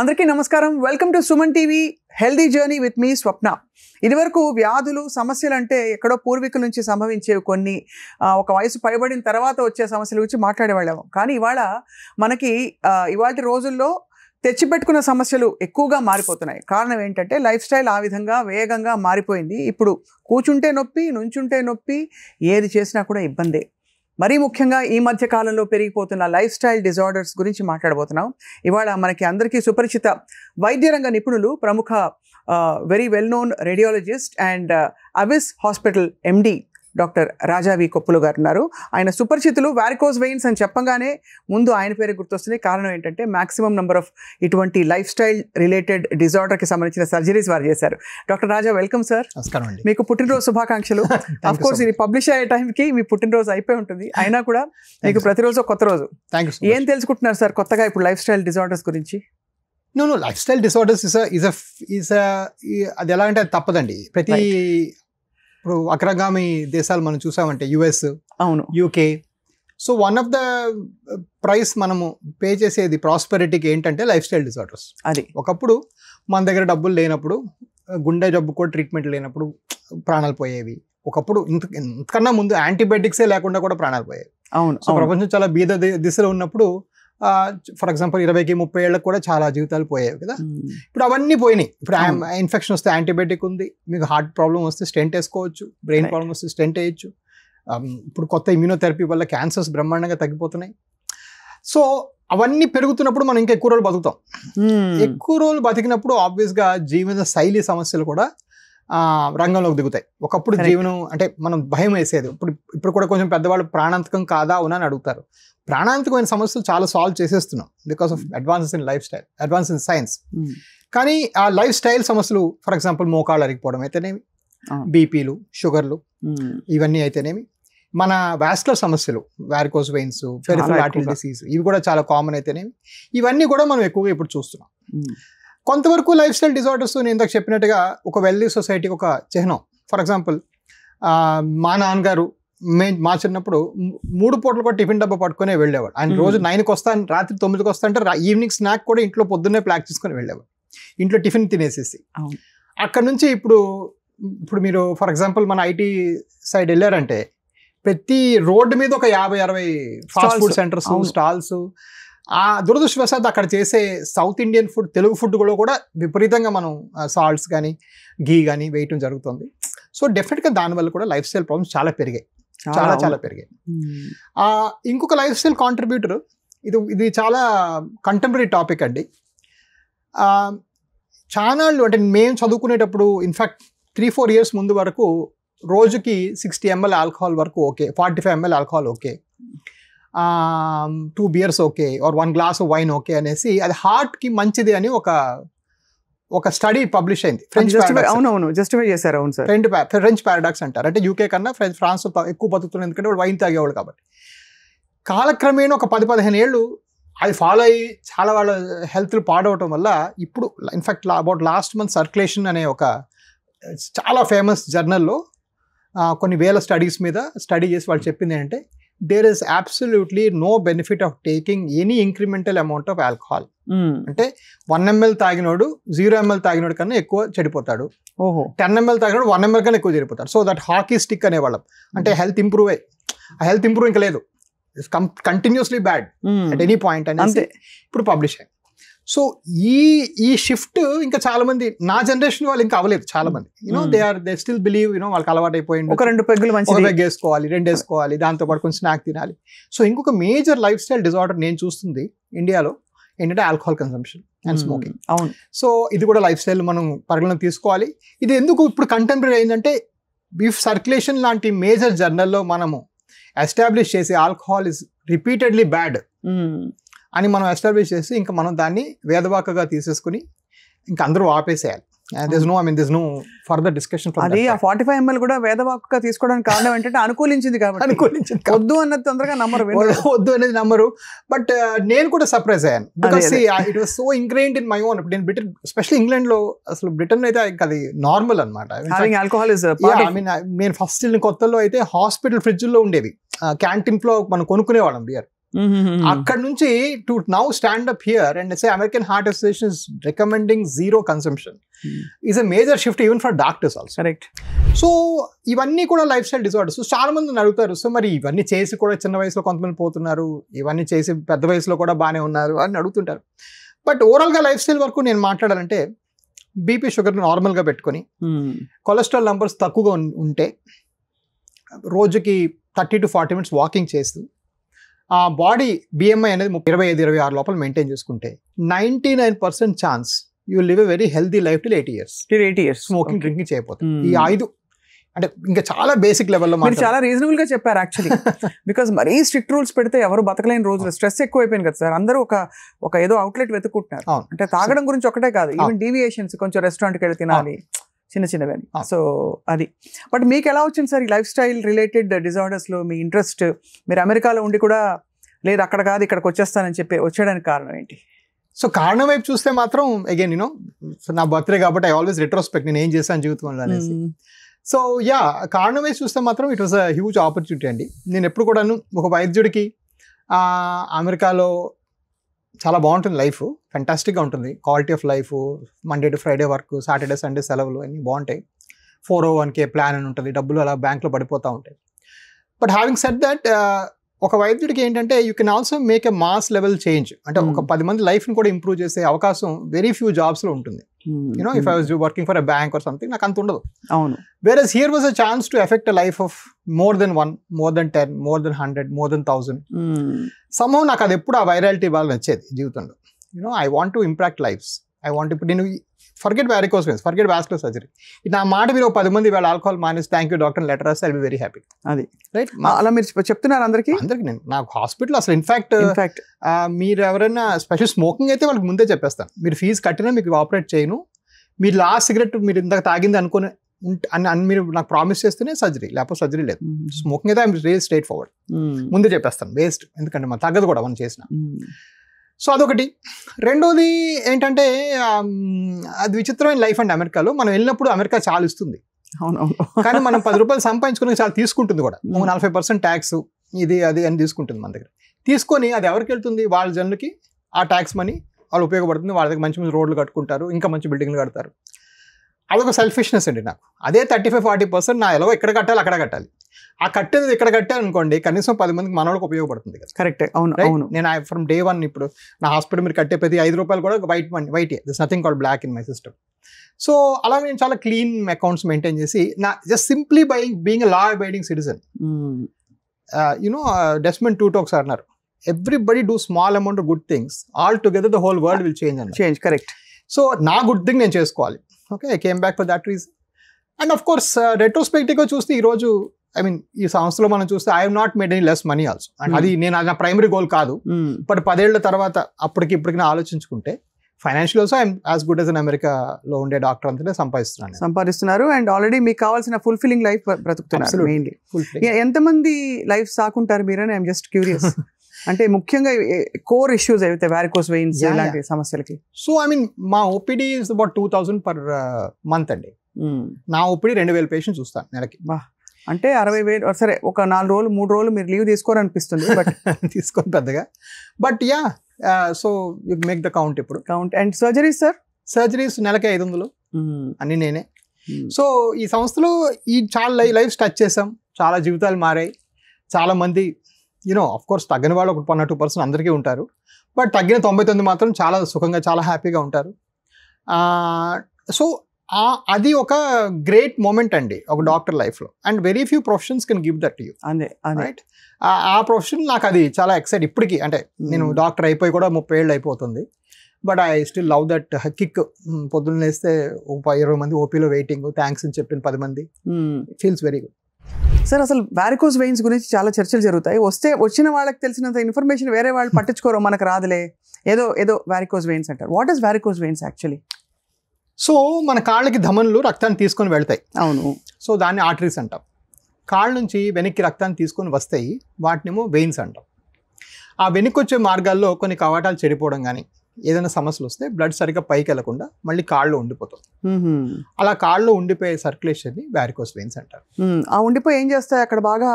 అందరికీ నమస్కారం. Welcome to Suman TV healthy journey with మీ స్వప్న. ఇదివరకు వ్యాధులు సమస్యలు అంటే ఎక్కడో పూర్వీకుల నుంచి సంభవించేవి కొన్ని ఒక వయసు పైబడిన తర్వాత వచ్చే సమస్యల గురించి మాట్లాడేవాళ్ళం. కానీ ఇవాళ మనకి ఇవాళ రోజుల్లో తెచ్చిపెట్టుకున్న సమస్యలు ఎక్కువగా మారిపోతున్నాయి. కారణం ఏంటంటే లైఫ్ స్టైల్ ఆ విధంగా వేగంగా మారిపోయింది. ఇప్పుడు కూర్చుంటే నొప్పి, నుంచుంటే నొప్పి, ఏది చేసినా కూడా ఇబ్బందే. మరీ ముఖ్యంగా ఈ మధ్య కాలంలో పెరిగిపోతున్న లైఫ్ స్టైల్ డిజార్డర్స్ గురించి మాట్లాడబోతున్నాం. ఇవాళ మనకి అందరికీ సుపరిచిత వైద్య రంగ నిపుణులు, ప్రముఖ very well known radiologist and Avis hospital MD doctor Raja V Koppula గారు ఉన్నారు. ఆయన సుపరిచితులు. వారికోస్ వెయిన్స్ అని చెప్పగానే ముందు ఆయన పేరు గుర్తొస్తుంది. కారణం ఏంటంటే మ్యాక్సిమం నెంబర్ ఆఫ్ ఇటువంటి లైఫ్ స్టైల్ రిలేటెడ్ డిజార్డర్కి సంబంధించిన సర్జరీస్ వారు చేశారు. డాక్టర్ రాజా, వెల్కమ్ సార్. నమస్కారం అండి. మీకు పుట్టినరోజు శుభాకాంక్షలు. అఫ్ కోర్స్ ఇది పబ్లిష్ అయ్యే టైంకి మీ పుట్టినరోజు అయిపోయి ఉంటుంది. అయినా కూడా మీకు ప్రతిరోజు కొత్త రోజు. ఏం తెలుసుకుంటున్నారు సార్ కొత్తగా ఇప్పుడు లైఫ్ స్టైల్ డిజార్డర్స్ గురించి? నో లైఫ్ స్టైల్ డిసార్డర్స్ అది ఎలా అంటే అది తప్పదండి. ప్రతి ఇప్పుడు అగ్రగామి దేశాలు మనం చూసామంటే యుఎస్, అవును, UK. So one of the price మనము పే చేసేది ప్రాస్పెరిటీకి ఏంటంటే లైఫ్ స్టైల్ డిసార్డర్స్. అది ఒకప్పుడు మన దగ్గర డబ్బులు లేనప్పుడు, గుండె జబ్బు కూడా ట్రీట్మెంట్ లేనప్పుడు ప్రాణాలు పోయేవి. ఒకప్పుడు ఇంతకన్నా ముందు యాంటీబయాటిక్సే లేకుండా కూడా ప్రాణాలు పోయేవి. అవును. సో ప్రపంచం చాలా బీద దిశలో ఉన్నప్పుడు ఫర్ ఎగ్జాంపుల్ 20-30 ఏళ్ళకి కూడా చాలా జీవితాలు పోయాయి కదా. ఇప్పుడు అవన్నీ పోయినాయి. ఇప్పుడు ఇన్ఫెక్షన్ వస్తే యాంటీబయాటిక్ ఉంది, మీకు హార్ట్ ప్రాబ్లం వస్తే స్టెంట్ వేసుకోవచ్చు, బ్రెయిన్ ప్రాబ్లం వస్తే స్టెంట్ వేయచ్చు. ఇప్పుడు కొత్త ఇమ్యూనోథెరపీ వల్ల క్యాన్సర్స్ బ్రహ్మాండంగా తగ్గిపోతున్నాయి. సో అవన్నీ పెరుగుతున్నప్పుడు మనం ఇంకా ఎక్కువ రోజులు బతుకుతాం. ఎక్కువ రోజులు బతికినప్పుడు ఆబ్వియస్గా జీవన శైలి సమస్యలు కూడా రంగంలోకి దిగుతాయి. ఒకప్పుడు జీవనం అంటే మనం భయం వేసేది. ఇప్పుడు కూడా కొంచెం పెద్దవాళ్ళు ప్రాణాంతకం కాదా అవునా అని అడుగుతారు. ప్రాణాంతకమైన సమస్యలు చాలా సాల్వ్ చేసేస్తున్నాం because of advances in life style, advance in science. కానీ ఆ లైఫ్ స్టైల్ సమస్యలు, ఫర్ ఎగ్జాంపుల్ మోకాళ్ళు అరిగిపోవడం అయితేనేమి, బీపీలు, షుగర్లు, ఇవన్నీ అయితేనేమి, మన వాస్కులర్ సమస్యలు, varicose veins, peripheral artery disease, ఇవి కూడా చాలా కామన్ అయితేనేమి, ఇవన్నీ కూడా మనం ఎక్కువగా ఇప్పుడు చూస్తున్నాం. కొంతవరకు లైఫ్ స్టైల్ డిజార్డర్స్ నేను ఇందాక చెప్పినట్టుగా ఒక వెల్దీ సొసైటీకి ఒక చిహ్నం. ఫర్ ఎగ్జాంపుల్ మా నాన్నగారు మా చిన్నప్పుడు 3 పూటలు కూడా టిఫిన్ డబ్బా పట్టుకునే వెళ్ళేవాడు. ఆయన రోజు 9కి వస్తాను, రాత్రి 9కి వస్తా అంటే ఈవినింగ్ స్నాక్ కూడా ఇంట్లో పొద్దున్నే ప్యాక్ చేసుకుని వెళ్ళేవాడు, ఇంట్లో టిఫిన్ తినేసేసి. అక్కడ నుంచి ఇప్పుడు మీరు ఫర్ ఎగ్జాంపుల్ మన ఐటీ సైడ్ వెళ్ళారంటే ప్రతి రోడ్డు మీద ఒక 50-60 ఫాస్ట్ ఫుడ్ సెంటర్స్, స్టాల్స్. ఆ దురదృష్టవశాత్తు అక్కడ చేసే south Indian food, Telugu food కూడా విపరీతంగా మనం సాల్ట్స్ కానీ ఘీ కానీ వేయటం జరుగుతుంది. సో డెఫినెట్గా దానివల్ల కూడా లైఫ్ స్టైల్ ప్రాబ్లమ్స్ చాలా పెరిగాయి, చాలా పెరిగాయి. ఇంకొక లైఫ్ స్టైల్ కాంట్రిబ్యూటర్, ఇది చాలా కంటెంపరీ టాపిక్ అండి. చానాళ్ళు అంటే మేము చదువుకునేటప్పుడు ఇన్ఫ్యాక్ట్ 3-4 ఇయర్స్ ముందు వరకు రోజుకి 60 ml ఆల్కహాల్ వరకు okay, 45 ml alcohol okay, 2 beers okay, or 1 glass of wine okay అనేసి అది హార్ట్కి మంచిది అని ఒక స్టడీ పబ్లిష్ అయింది. జస్టిఫై చేశారు. అవును సార్, ఫ్రెంచ్ పారాడాక్స్ అంటారు. అంటే యూకే కన్నా ఫ్రాన్స్ ఎక్కువ బతుకుతుంది, ఎందుకంటే వాళ్ళు వైన్ తాగేవాళ్ళు కాబట్టి. కాలక్రమేణా ఒక 10-15 ఏళ్ళు అది ఫాలో అయ్యి చాలా వాళ్ళ హెల్త్ పాడవటం వల్ల ఇప్పుడు in fact about last month circulation అనే ఒక చాలా ఫేమస్ జర్నల్లో కొన్ని వేల స్టడీస్ మీద స్టడీ చేసి వాళ్ళు చెప్పింది ఏంటంటే there is absolutely no benefit of taking any incremental amount of alcohol. అంటే 1 ml తాగినోడు 0 ml తాగినోడు కన్నా ఎక్కువ చెడిపోతాడు, 10 ml తాగినోడు 1 ml కన్నా ఎక్కువ చెడిపోతాడు. సో దట్ హాకీ స్టిక్ అనేవాళ్ళం. అంటే హెల్త్ ఇంప్రూవ్ ఆ హెల్త్ ఇంప్రూవ్ ఇంకా లేదు, continuously bad at any point అనేది ఇప్పుడు పబ్లిష్ అయ్యింది. సో ఈ షిఫ్ట్ ఇంకా చాలా మంది నా జనరేషన్ వాళ్ళు ఇంకా అవ్వలేదు. చాలా మంది దే స్టిల్ బిలీవ్ వాళ్ళకి అలవాటు అయిపోయింది, 1-2 పెగ్గులు వేసుకోవాలి, 2 వేసుకోవాలి, దాంతోపాటు కొంచెం స్నాక్ తినాలి. సో ఇంకొక మేజర్ లైఫ్ స్టైల్ డిజార్డర్ నేను చూస్తుంది ఇండియాలో ఏంటంటే ఆల్కహాల్ కన్సంప్షన్ అండ్ స్మోకింగ్. అవును. సో ఇది కూడా లైఫ్ స్టైల్ మనం పరిగణలోకి తీసుకోవాలి. ఇది ఎందుకు ఇప్పుడు కంటెంపరీ అయిందంటే బీఫ్ సర్క్యులేషన్ లాంటి మేజర్ జర్నల్లో మనము ఎస్టాబ్లిష్ చేసి ఆల్కహాల్ ఇస్ రిపీటెడ్లీ బ్యాడ్ అని మనం ఎస్టాబ్లిష్ చేసి ఇంకా మనం దాన్ని వేదవాకగా తీసేసుకుని ఇంకా అందరూ ఆపేసేయాలి. there's no further discussion from అది ఆ 45 ml కూడా వేదవాక్కుగా తీసుకోవడానికి కారణం ఏంటంటే అనుకూలించింది కాబట్టి. వద్దు అన్నది తొందరగా నమ్మరు, వద్దు అనేది నమ్మరు. బట్ నేను కూడా సర్ప్రైజ్ అయ్యాను because it was so ingrained in my own. నేను బ్రిటన్, ఎస్పెషల్లీ ఇంగ్లాండ్ లో అసలు బ్రిటన్ అయితే అది నార్మల్ అనమాట. నేను ఫస్ట్ కొత్తలో అయితే హాస్పిటల్ ఫ్రిడ్జ్ లో ఉండేవి, క్యాంటీన్ లో మనం కొనుక్కునేవాళ్ళం బియర్. అక్కడ నుంచి to now stand up here and say American heart association is recommending zero consumption is a major shift even for doctors also. Correct. So ఇవన్నీ కూడా లైఫ్ స్టైల్ డిజార్డర్స్. సో చాలా మంది నన్ను అడుగుతారు, సో మరి ఇవన్నీ చేసి కూడా చిన్న వయసులో కొంతమంది పోతున్నారు, ఇవన్నీ చేసి పెద్ద వయసులో కూడా బాగానే ఉన్నారు అని అడుగుతుంటారు. బట్ ఓవరాల్గా లైఫ్ స్టైల్ వరకు నేను మాట్లాడాలంటే బీపీ షుగర్ నార్మల్గా పెట్టుకొని కొలెస్ట్రాల్ నంబర్స్ తక్కువగా ఉంటే రోజుకి 30 to 40 minutes వాకింగ్ చేస్తూ ఆ బాడీ BMI అనేది 25-26 లోపల మెయింటైన్ చేసుకుంటే 99% chance you will live a very healthy life till 80 years. Smoking drinking చేయకపోతే. ఈ 5 అంటే ఇంకా చాలా బేసిక్ లెవెల్లో చాలా రీజనబుల్ గా చెప్పారు యాక్చువల్లీ. బికాస్ మరీ స్ట్రిక్ట్ రూల్స్ పెడితే ఎవరు బతకలేని రోజులు, స్ట్రెస్ ఎక్కువైపోయింది కదా సార్. అందరూ ఒక ఏదో అవుట్లెట్ వెతుక్కుంటున్నారు. అంటే తాగడం గురించి ఒకటే కాదు, ఈవెన్ డీవియేషన్స్, కొంచెం రెస్టారెంట్కి వెళ్ళి తినాలి, చిన్నవి. సో అది. బట్ మీకు ఎలా వచ్చింది సార్ ఈ లైఫ్ స్టైల్ రిలేటెడ్ డిజార్డర్స్ లో మీ ఇంట్రెస్ట్? మీరు అమెరికాలో ఉండి కూడా లేదు అక్కడ కాదు ఇక్కడికి వచ్చేస్తానని చెప్పి వచ్చేయడానికి కారణం ఏంటి? సో కారణం వైపు చూస్తే మాత్రం అగైన్ సో నా బర్త్డే కాబట్టి ఐ ఆల్వేస్ రెట్రోస్పెక్ట్ నేను ఏం చేశాను జీవితంలో అనేసి. సో యా, కారణం వైపు చూస్తే మాత్రం it was a huge opportunity అండి. నేను ఎప్పుడు కూడాను ఒక వైద్యుడికి అమెరికాలో చాలా బాగుంటుంది లైఫ్, ఫెంటాస్టిక్గా ఉంటుంది, quality of life, Monday to Friday work, Saturday Sunday సెలవులు అన్నీ బాగుంటాయి, 401k ప్లాన్ అని ఉంటుంది, డబ్బులు అలా బ్యాంక్లో పడిపోతూ ఉంటాయి. బట్ హ్యావింగ్ సెడ్ దట్ ఒక వైద్యుడికి ఏంటంటే you can also make a mass level change. అంటే ఒక 10 మంది లైఫ్ని కూడా ఇంప్రూవ్ చేసే అవకాశం వెరీ ఫ్యూ జాబ్స్లో ఉంటుంది. You know if I was working for a bank or something నాకు అంత ఉండదు. అవును. Whereas here was a chance to affect a life of more than 1, more than 10, more than 100, more than 1000. Somehow నాకు అది ఎప్పుడు ఆ వైరాలిటీ బాగా నచ్చేది జీవితంలో. You know I want to impact lives. I want ఇప్పుడు నేను forget varicose veins, forget vascular surgery. నా మాట మీరు 10 మంది వేళ ఆల్కహాల్ మానేసి థ్యాంక్ యూ డాక్టర్ లెటర్ రాస్తే ఐ బి వెరీ హ్యాపీ. అది రైట్. అలా మీరు చెప్తున్నారు అందరికీ? నేను నాకు హాస్పిటల్ అసలు ఇన్ఫాక్ట్ మీరు ఎవరైనా స్పెషల్ స్మోకింగ్ అయితే వాళ్ళకి ముందే చెప్పేస్తాను, మీరు ఫీజు కట్టినా మీకు ఆపరేట్ చేయను, మీరు లాస్ట్ సిగరెట్ మీరు ఇందాక తాగింది అనుకుని అని మీరు నాకు ప్రామిస్ చేస్తేనే సర్జరీ, లేకపోతే సర్జరీ లేదు. స్మోకింగ్ అయితే ఐఎమ్ వెరీ స్ట్రైట్ ఫార్వర్డ్, ముందే చెప్పేస్తాను, వేస్ట్, ఎందుకంటే మా తగ్గదు కూడా మనం చేసిన. సో అదొకటి. రెండోది ఏంటంటే అది విచిత్రమైన లైఫ్ అండి అమెరికాలో. మనం వెళ్ళినప్పుడు అమెరికా చాలా ఇస్తుంది, కానీ మనం 10 రూపాయలు సంపాదించుకుని చాలా తీసుకుంటుంది కూడా. 40% ట్యాక్స్ ఇది అది అని తీసుకుంటుంది మన దగ్గర. తీసుకొని అది ఎవరికి వెళ్తుంది? వాళ్ళ జనులకి ఆ ట్యాక్స్ మనీ వాళ్ళు ఉపయోగపడుతుంది, వాళ్ళ దగ్గర మంచి మంచి రోడ్లు కట్టుకుంటారు, ఇంకా మంచి బిల్డింగ్లు కడతారు. అదొక సెల్ఫిష్నెస్ అండి నాకు. అదే 35-40% నా ఎలా ఎక్కడ కట్టాలి అక్కడ కట్టాలి. ఆ కట్టేది ఇక్కడ కట్టాను అనుకోండి, కనీసం 10 మందికి మనోళ్ళకి ఉపయోగపడుతుంది కదా. కరెక్ట్. అవును. నేను ఫ్రమ్ డే 1 ఇప్పుడు నా హాస్పిటల్ మీరు కట్టే ప్రతి 5 రూపాయలు కూడా white money, white, this nothing called black in my system. So అలా నేను చాలా క్లీన్ అకౌంట్స్ మెయింటైన్ చేసి నా just simply by being a law abiding citizen. You know Desmond Tutu ఒకసారి అన్నారు, everybody do small amount of good things, all together the whole world will change అన్నారు. Change. Correct. So నా good thing నేను చేసుకోవాలి. Okay, I came back for that reason. And of course రెట్రోస్పెక్టివ్గా చూస్తే ఈరోజు I mean ఈ సంస్థలో మనం చూస్తే I have not made any less money also. And అది నా ప్రైమరీ గోల్ కాదు. బట్ 10 ఏళ్ల తర్వాత అప్పటికి ఇప్పటికి ఆలోచించుకుంటే financial also I'm as good as an అమెరికాలో ఉండే డాక్టర్ అంతనే సంపాదిస్తున్నారు. అండ్ ఆల్రెడీ మీకు కావాల్సిన ఫుల్ఫిల్లింగ్ లైఫ్ బ్రతుకుతున్నారు. మెయిన్లీ ఎంతమంది లైఫ్ సాకుంటారు మీరని ఐఎమ్ జస్ట్ క్యూరియస్. అంటే ముఖ్యంగా కోర్ ఇష్యూస్ అయితే వారికోస్ వెయిన్స్ ఇలాంటి సమస్యలకి. సో ఐ మీన్ మా OPD is about 2000 per month అండి. నా ఓపీడీ 2000 పేషెంట్స్ చూస్తాను నెలకి. అంటే 60,000. సరే, ఒక 4 రోజులు 3 రోజులు మీరు లీవ్ తీసుకోరనిపిస్తుంది, బట్ తీసుకోండి పెద్దగా. But ya, so you make the count ఇప్పుడు. Count. And surgeries sir? Surgeries నెలకి 500 అన్ని నేనే. సో ఈ సంస్థలో ఈ చాలా లైఫ్ టచ్ చేసాం, చాలా జీవితాలు మారాయి. చాలా మంది యూనో ఆఫ్ కోర్స్ తగ్గని వాళ్ళు ఒక 1-2% అందరికీ ఉంటారు, బట్ తగ్గిన 99 మాత్రం చాలా సుఖంగా చాలా హ్యాపీగా ఉంటారు. సో అది ఒక గ్రేట్ మూమెంట్ అండి ఒక డాక్టర్ లైఫ్లో. And very few professions can give that to you. Right. ఆ ప్రొఫెషన్ నాకు అది చాలా ఎక్సైట్ ఇప్పటికీ. అంటే నేను డాక్టర్ అయిపోయి కూడా 30 ఏళ్ళు అయిపోతుంది, but I still love that kick. పొద్దున్న లేస్తే 20 మంది ఓపీలో వెయిటింగ్, థ్యాంక్స్ అని చెప్పిన 10 మంది, ఫీల్స్ వెరీ గుడ్. సార్, అసలు వారికోస్ వెయిన్స్ గురించి చాలా చర్చలు జరుగుతాయి. వచ్చిన వాళ్ళకి తెలిసినంత ఇన్ఫర్మేషన్ వేరే వాళ్ళు పట్టించుకోరు, మనకు రాదులే, ఏదో వారికోస్ వెయిన్స్ అంటారు. What is varicose veins actually? So మన కాళ్ళకి ధమనులు రక్తాన్ని తీసుకొని వెళ్తాయి. అవును. సో దాన్ని ఆర్టరీస్ అంటాం. కాళ్ళ నుంచి వెనక్కి రక్తాన్ని తీసుకొని వస్తాయి, వాటినేమో వెయిన్స్ అంటాం. ఆ వెనక్కి వచ్చే మార్గాల్లో కొన్ని కవాటాలు చెడిపోవడం కానీ ఏదైనా సమస్యలు వస్తే బ్లడ్ సరిగ్గా పైకి వెళ్లకుండా మళ్ళీ కాళ్ళు ఉండిపోతుంది. అలా కాళ్ళు ఉండిపోయే సర్క్యులేషన్ని వారికోస్ వెయిన్స్ అంటారు. ఆ ఉండిపోయి ఏం చేస్తాయి? అక్కడ బాగా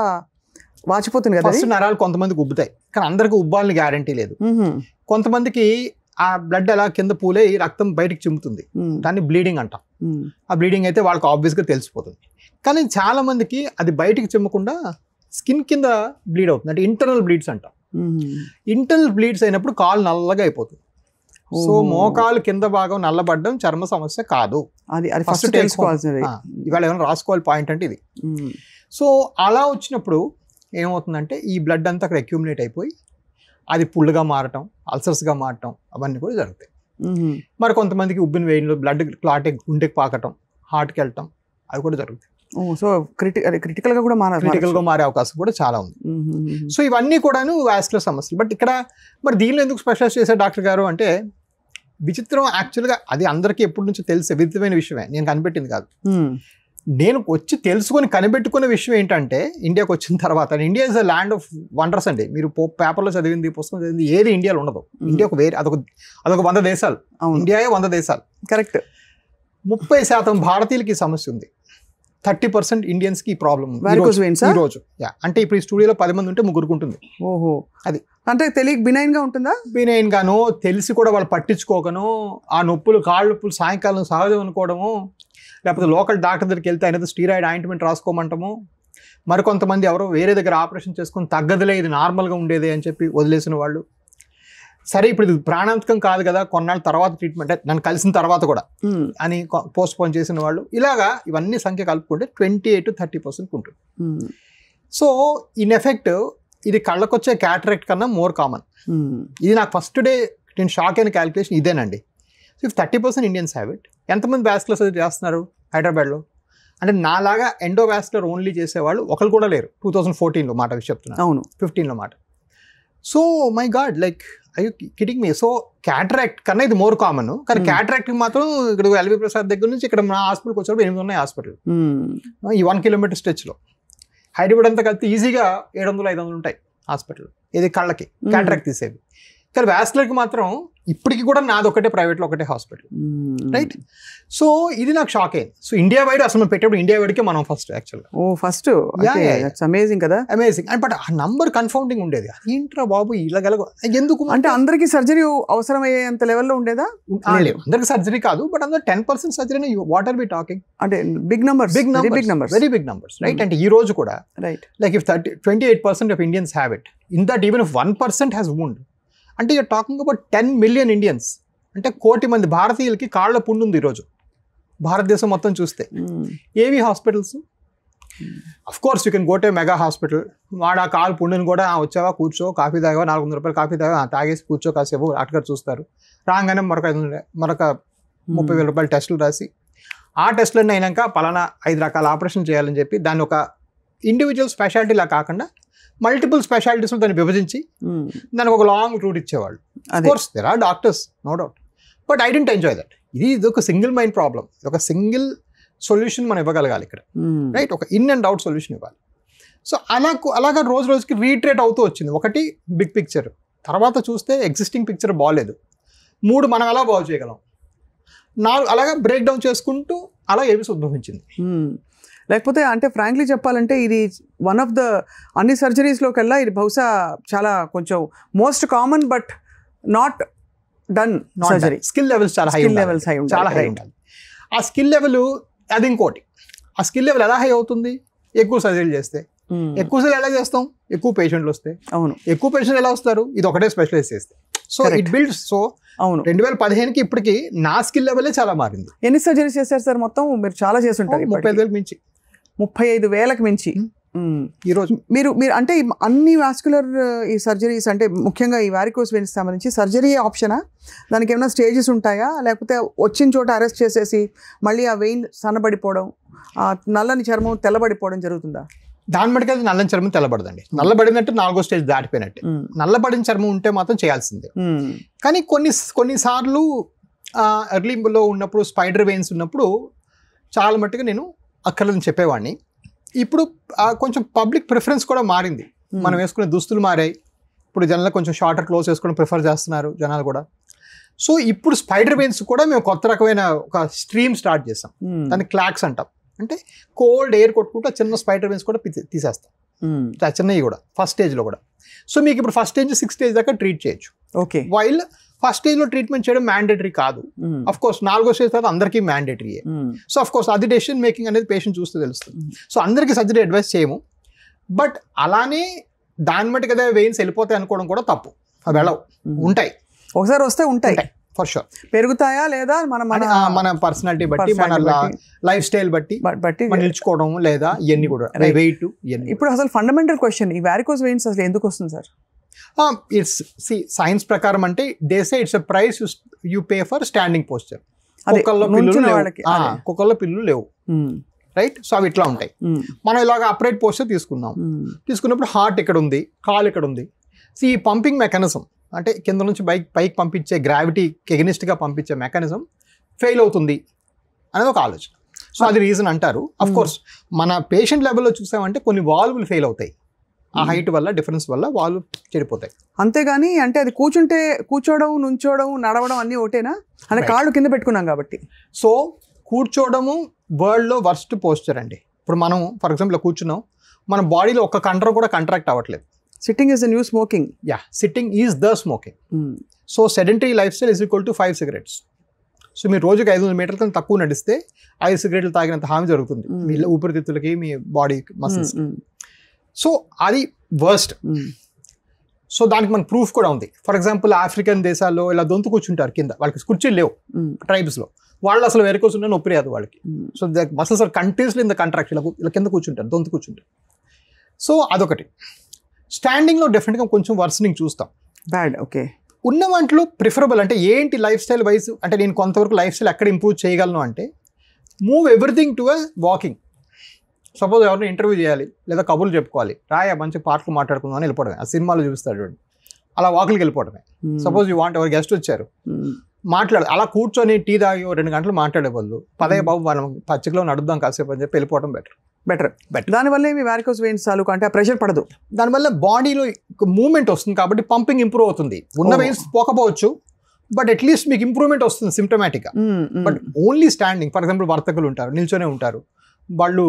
వాచిపోతుంది కదా ఫస్ట్ నరాలు కొంతమందికి ఉబ్బుతాయి, కానీ అందరికి ఉబ్బాలని గ్యారంటీ లేదు. కొంతమందికి ఆ బ్లడ్ అలా కింద పూలే రక్తం బయటకు చిమ్ముతుంది, దాన్ని బ్లీడింగ్ అంటాం. ఆ బ్లీడింగ్ అయితే వాళ్ళకి ఆబ్వియస్గా తెలిసిపోతుంది. కానీ చాలా మందికి అది బయటికి చిమ్మకుండా స్కిన్ కింద బ్లీడ్ అవుతుంది, అంటే ఇంటర్నల్ బ్లీడ్స్ అంటాం. ఇంటర్నల్ బ్లీడ్స్ అయినప్పుడు కాలు నల్లగా అయిపోతుంది. సో మోకాలు కింద భాగం నల్లబడ్డం చర్మ సమస్య కాదు, అది ఫస్ట్ తెలుసుకోవాల్సింది. ఇవాళ ఏమైనా రాసుకోవాలి పాయింట్ అంటే ఇది. సో అలా వచ్చినప్పుడు ఏమవుతుందంటే ఈ బ్లడ్ అంతా అక్కడ అక్యూములేట్ అయిపోయి అది పుల్లుగా మారటం, అల్సర్స్గా మారటం అవన్నీ కూడా జరుగుతాయి. మరి కొంతమందికి ఉబ్బిన వేడిలో బ్లడ్ క్లాట్ గుండెకి పాకటం, హార్ట్కి వెళ్ళటం అవి కూడా జరుగుతాయి. సో క్రిటికల్గా కూడా మారే అవకాశం కూడా చాలా ఉంది. సో ఇవన్నీ కూడాను వాస్కులర్ సమస్యలు. బట్ ఇక్కడ మరి దీనిలో ఎందుకు స్పెషలైజ్ చేశారు డాక్టర్ గారు అంటే, విచిత్రం యాక్చువల్గా అది అందరికీ ఎప్పటి నుంచో తెలిసే విదితమైన విషయమే, నేను కనిపెట్టింది కాదు. నేను వచ్చి తెలుసుకొని కనిపెట్టుకున్న విషయం ఏంటంటే, ఇండియాకి వచ్చిన తర్వాత, India is the land of wonders అండి. మీరు పేపర్లో చదివింది, పుస్తకం చదివింది ఏది ఇండియాలో ఉండదు. ఇండియా ఒక వేరే అదొక 100 దేశాలు, ఇండియాయే 100 దేశాలు. కరెక్ట్. 30% భారతీయులకి సమస్య ఉంది, 30% ఇండియన్స్కి ఈ ప్రాబ్లం ఉంది ఈ రోజు. అంటే ఇప్పుడు ఈ స్టూడియోలో 10 మంది ఉంటే 3 ఉంటుంది. ఓహో, అది అంటే తెలియక బినైన్ గా ఉంటుందా? బినైన్ గాను, తెలిసి కూడా వాళ్ళు పట్టించుకోకను, ఆ నొప్పులు కాళ్ళ నొప్పులు సాయంకాలం సహజం అనుకోవడము, లేకపోతే లోకల్ డాక్టర్ దగ్గరికి వెళ్తే ఆయన స్టీరాయిడ్ ఆయింట్మెంట్ రాసుకోమంటాము. మరికొంతమంది ఎవరో వేరే దగ్గర ఆపరేషన్ చేసుకుని తగ్గదులే, ఇది నార్మల్గా ఉండేది అని చెప్పి వదిలేసిన వాళ్ళు. సరే ఇప్పుడు ఇది ప్రాణాంతకం కాదు కదా, కొన్నాళ్ళ తర్వాత ట్రీట్మెంట్, నన్ను కలిసిన తర్వాత కూడా అని పోస్ట్ పోన్ చేసిన వాళ్ళు. ఇలాగా ఇవన్నీ సంఖ్య కలుపుకుంటే 28 to 30% ఉంటుంది. సో ఇన్ ఎఫెక్ట్ ఇది కళ్ళకొచ్చే క్యాటరాక్ట్ కన్నా మోర్ కామన్. ఇది నాకు ఫస్ట్ డే నేను షాక్ అయిన క్యాలిక్యులేషన్ ఇదేనండి. So if 30% Indians have it, ఎంతమంది వాస్కులర్ సర్జరీ చేస్తున్నారు హైదరాబాద్లో? అంటే నాలాగా ఎండోవాస్కులర్ ఓన్లీ చేసేవాళ్ళు ఒకరు కూడా లేరు 2014లో మాట చెప్తున్నా, అవును 15లో మాట. So my God, like I you kidding me? So cataract కన్నా ఇది మోర్ కామన్, కానీ క్యాటరాక్ట్కి మాత్రం ఇక్కడ ఎల్వి ప్రసాద్ దగ్గర నుంచి ఇక్కడ మా హాస్పిటల్కి వచ్చేటప్పుడు 8 ఉన్నాయి హాస్పిటల్ ఈ 1 kilometer స్ట్రెచ్లో. హైదరాబాద్ అంతా కలిపి ఈజీగా 700-500 ఉంటాయి హాస్పిటల్, ఇది కళ్ళకి క్యాటరాక్ట్ తీసేవి. కానీ వాస్కులర్కి మాత్రం ఇప్పటికి కూడా నాది ఒకటే, ప్రైవేట్లో ఒకటే హాస్పిటల్, రైట్? సో ఇది నాకు షాక్ అయింది. సో ఇండియా వైడ్ అసలు మనం పెట్టేప్పుడు ఇండియా వైడ్కే మనం ఫస్ట్ యాక్చువల్గా. ఫస్ట్ అమేజింగ్ కదా, అమేజింగ్. అండ్ బట్ ఆ నంబర్ కన్ఫౌండింగ్ ఉండేది. ఏంట్రా బాబు ఇలాగల ఎందుకు అంటే అందరికీ సర్జరీ అవసరమయ్యేంత లెవెల్లో ఉండేదా? అందరికి సర్జరీ కాదు, బట్ అందరూ 10% surgery. What are we talking? అంటే big numbers, very big numbers, right? అంటే ఈ రోజు కూడా right, like if 28% of Indians have it, in that even if 1% has wound, అంటే you're talking about 10 million Indians. అంటే 1 కోటి మంది భారతీయులకి కాళ్ళ పుండు ఉంది ఈరోజు భారతదేశం మొత్తం చూస్తే. ఏవి hospitals? Of course you can go to mega hospital, వాడు ఆ కాలు పుండుని కూడా వచ్చావా కూర్చో, కాఫీ తాగా, 400 రూపాయలు కాఫీ తాగా, తాగేసి కూర్చో కాసేపు, డాక్టర్ చూస్తారు. రాగానే మరొక 30,000 రూపాయలు టెస్టులు రాసి, ఆ టెస్టులన్నీ అయినాక పలానా 5 రకాల ఆపరేషన్ చేయాలని చెప్పి దాన్ని ఒక ఇండివిజువల్ స్పెషాలిటీలా కాకుండా మల్టిపుల్ స్పెషాలిటీస్లో దాన్ని విభజించి దానికి ఒక లాంగ్ రూట్ ఇచ్చేవాళ్ళు. Of course there are doctors, no doubt, but I don't enjoy that. ఇది ఒక సింగిల్ మైండ్ ప్రాబ్లం, ఒక సింగిల్ సొల్యూషన్ మనం ఇవ్వగలగాలి ఇక్కడ, రైట్? ఒక ఇన్ అండ్ అవుట్ సొల్యూషన్ ఇవ్వాలి. సో అలాగా రోజు రోజుకి రీట్రేట్ అవుతూ వచ్చింది. ఒకటి బిగ్ పిక్చర్, తర్వాత చూస్తే ఎగ్జిస్టింగ్ పిక్చర్ బాగాలేదు, 3 మనం ఎలా బాగు చేయగలం, 4 అలాగా బ్రేక్ డౌన్ చేసుకుంటూ అలా ఏబీస్ ఉద్భవించింది. లేకపోతే అంటే ఫ్రాంక్లీ చెప్పాలంటే ఇది వన్ ఆఫ్ ద అన్ని సర్జరీస్లోకెల్లా ఇది బహుశా చాలా కొంచెం most common but not done surgery. Skill levels చాలా హై ఉండాలి. ఆ స్కిల్ లెవెల్ అది ఇంకోటి. ఆ స్కిల్ లెవెల్ ఎలా హై అవుతుంది? ఎక్కువ సర్జరీలు చేస్తే. ఎక్కువ సర్జరీ ఎలా చేస్తాం? ఎక్కువ పేషెంట్లు వస్తే. అవును, ఎక్కువ పేషెంట్లు ఎలా వస్తారు? ఇది ఒకటే స్పెషలైజ్ చేస్తే. So it builds. సో అవును, 2015కి ఇప్పటికి నా స్కిల్ లెవెలే చాలా మారింది. ఎన్ని సర్జరీస్ చేశారు సార్ మొత్తం? మీరు చాలా చేసి ఉంటారు. 35,000 మించి, 35,000కి మించి ఈరోజు. మీరు అంటే అన్ని వాస్కులర్ ఈ సర్జరీస్ అంటే ముఖ్యంగా ఈ వారికోస్ వెయిన్స్ సంబంధించి సర్జరీ ఆప్షనా? దానికి ఏమైనా స్టేజెస్ ఉంటాయా? లేకపోతే వచ్చిన చోట అరెస్ట్ చేసేసి మళ్ళీ ఆ వెయిన్ సన్నబడిపోవడం, ఆ నల్లని చర్మం తెల్లబడిపోవడం జరుగుతుందా? దాని బట్టి అయితే నల్లని చర్మం తెల్లబడదండి. నల్లబడినట్టు 4వ స్టేజ్ దాటిపోయినట్టు. నల్లబడిన చర్మం ఉంటే మాత్రం చేయాల్సిందే. కానీ కొన్నిసార్లు ఎర్లీలో ఉన్నప్పుడు స్పైడర్ వెయిన్స్ ఉన్నప్పుడు చాలా మట్టుగా నేను అక్కర్లేదని చెప్పేవాడిని. ఇప్పుడు కొంచెం పబ్లిక్ ప్రిఫరెన్స్ కూడా మారింది. మనం వేసుకునే దుస్తులు మారాయి. ఇప్పుడు జనాలు కొంచెం షార్టర్ క్లోత్స్ వేసుకోవడం ప్రిఫర్ చేస్తున్నారు జనాలు కూడా. సో ఇప్పుడు స్పైడర్ వెయిన్స్ కూడా మేము కొత్త రకమైన ఒక స్ట్రీమ్ స్టార్ట్ చేసాం. దాన్ని క్లాక్స్ అంటాం. అంటే కోల్డ్ ఎయిర్ కొట్టుకుంటూ చిన్న స్పైడర్ వెయిన్స్ కూడా తీసేస్తాం. చిన్నవి కూడా ఫస్ట్ స్టేజ్లో కూడా. సో మీకు ఇప్పుడు ఫస్ట్ స్టేజ్ 6 స్టేజ్ దాకా ట్రీట్ చేయొచ్చు. ఓకే. వైల్ ఫస్ట్ స్టేజ్లో ట్రీట్మెంట్ చేయడం మ్యాండేటరీ కాదు. అఫ్ కోర్స్ 4వ స్టేజ్ తర్వాత అందరికీ మ్యాండేటరీయే. సో అఫ్ కోర్స్ అది డెసిషన్ మేకింగ్ అనేది పేషెంట్ చూస్తే తెలుస్తుంది. సో అందరికీ సర్జరీ అడ్వైస్ చేయము. బట్ అలానే దాని మట్టి కదా వెయిన్స్ వెళ్ళిపోతాయి అనుకోవడం కూడా తప్పు. అవి వెళ్ళవు, ఉంటాయి, ఒకసారి వస్తే ఉంటాయి ఫర్ షూర్. పెరుగుతాయా లేదా మన పర్సనాలిటీ బట్టి, మన లైఫ్ స్టైల్ బట్టి నిల్చుకోవడం లేదా ఇవన్నీ కూడా వెయిట్. ఇప్పుడు అసలు ఫండమెంటల్ క్వశ్చన్, ఈ వారికోస్ వెయిన్స్ అసలు ఎందుకు వస్తుంది సార్? ఇట్స్ సైన్స్ ప్రకారం అంటే they say it's a price you pay for standing posture. కుక్కల్లో పిల్లులు లేవు, రైట్? సో అవి ఇట్లా ఉంటాయి. మనం ఇలాగ అప్రైట్ పోస్చర్ తీసుకున్నప్పుడు హార్ట్ ఇక్కడ ఉంది, కాలు ఇక్కడ ఉంది. సో ఈ పంపింగ్ మెకానిజం అంటే కింద నుంచి పైకి పంపించే గ్రావిటీ ఎగనిస్ట్గా పంపించే మెకానిజం ఫెయిల్ అవుతుంది అనేది ఒక ఆలోచన. సో అది రీజన్ అంటారు. అఫ్ కోర్స్ మన పేషెంట్ లెవెల్లో చూసామంటే కొన్ని వాల్వులు ఫెయిల్ అవుతాయి, ఆ హైట్ వల్ల డిఫరెన్స్ వల్ల వాల్వ్ చెడిపోతాయి. అంతేగాని అంటే అది కూర్చోవడం, నుంచోవడం, నడవడం అన్నీ ఒకటేనా? అంటే కాళ్ళు కింద పెట్టుకున్నాం కాబట్టి. సో కూర్చోవడము వరల్డ్లో వర్స్ట్ పోస్చర్ అండి. ఇప్పుడు మనం ఫర్ ఎగ్జాంపుల్ కూర్చున్నాం, మన బాడీలో ఒక కండర్ కూడా కంట్రాక్ట్ అవ్వట్లేదు. Sitting is the new smoking. Yeah, sitting is the smoking. So sedentary life style is equal to 5 cigarettes. So మీరు రోజుకి 500 మీటర్ల కన్నా తక్కువ నడిస్తే 5 cigarettes తాగినంత హామీ జరుగుతుంది మీ ఊపిరితిత్తులకి, మీ బాడీ మసిల్స్. సో అది వర్స్ట్. సో దానికి మనకు ప్రూఫ్ కూడా ఉంది. ఫర్ ఎగ్జాంపుల్ ఆఫ్రికన్ దేశాల్లో ఇలా దొంతు కూర్చుంటారు కింద, వాళ్ళకి కుర్చీలు లేవు ట్రైబ్స్లో. వాళ్ళు అసలు వెరకోస్ ఉన్న నొప్పి రాదు వాళ్ళకి. So the muscles are continuously in the contraction, ఇలా కింద కూర్చుంటారు, దొంతు కూర్చుంటారు. సో అదొకటి. స్టాండింగ్లో డెఫినెట్గా కొంచెం వర్సనింగ్ చూస్తాం. బ్యాడ్. ఓకే. ఉన్న వాటిలో ప్రిఫరబుల్ అంటే ఏంటి లైఫ్ స్టైల్ వైజ్ అంటే నేను కొంతవరకు లైఫ్ స్టైల్ ఎక్కడ ఇంప్రూవ్ చేయగలను అంటే move everything to walking. Suppose ఎవరిని ఇంటర్వ్యూ చేయాలి లేదా కబుర్లు చెప్పుకోవాలి, రాయా మంచి పార్ట్లు మాట్లాడుకుందాం అని వెళ్ళిపోవడమే. ఆ సినిమాలో చూపిస్తాడు అలా వాకులకి వెళ్ళిపోవడమే. సపోజ్ యూ వాంట్ ఎవరు గెస్ట్ వచ్చారు, అలా కూర్చొని టీ తాగి 2 గంటలు మాట్లాడే వాళ్ళు పదే బాబు మనం పచ్చికలో నడుద్దాం కాసేపు అని చెప్పి వెళ్ళిపోవడం బెటర్. దానివల్ల ఏమి వారికోస్ వెయిన్స్ తాలూకు అంటే ప్రెషర్ పడదు. దానివల్ల బాడీలో మూవ్మెంట్ వస్తుంది కాబట్టి పంపింగ్ ఇంప్రూవ్ అవుతుంది. ఉన్న వెయిన్స్ పోకపోవచ్చు, బట్ అట్లీస్ట్ మీకు ఇంప్రూవ్మెంట్ వస్తుంది సిమ్టమాటిక్గా. But only standing, for example వర్తకులు ఉంటారు, నిల్చొనే ఉంటారు, వాళ్ళు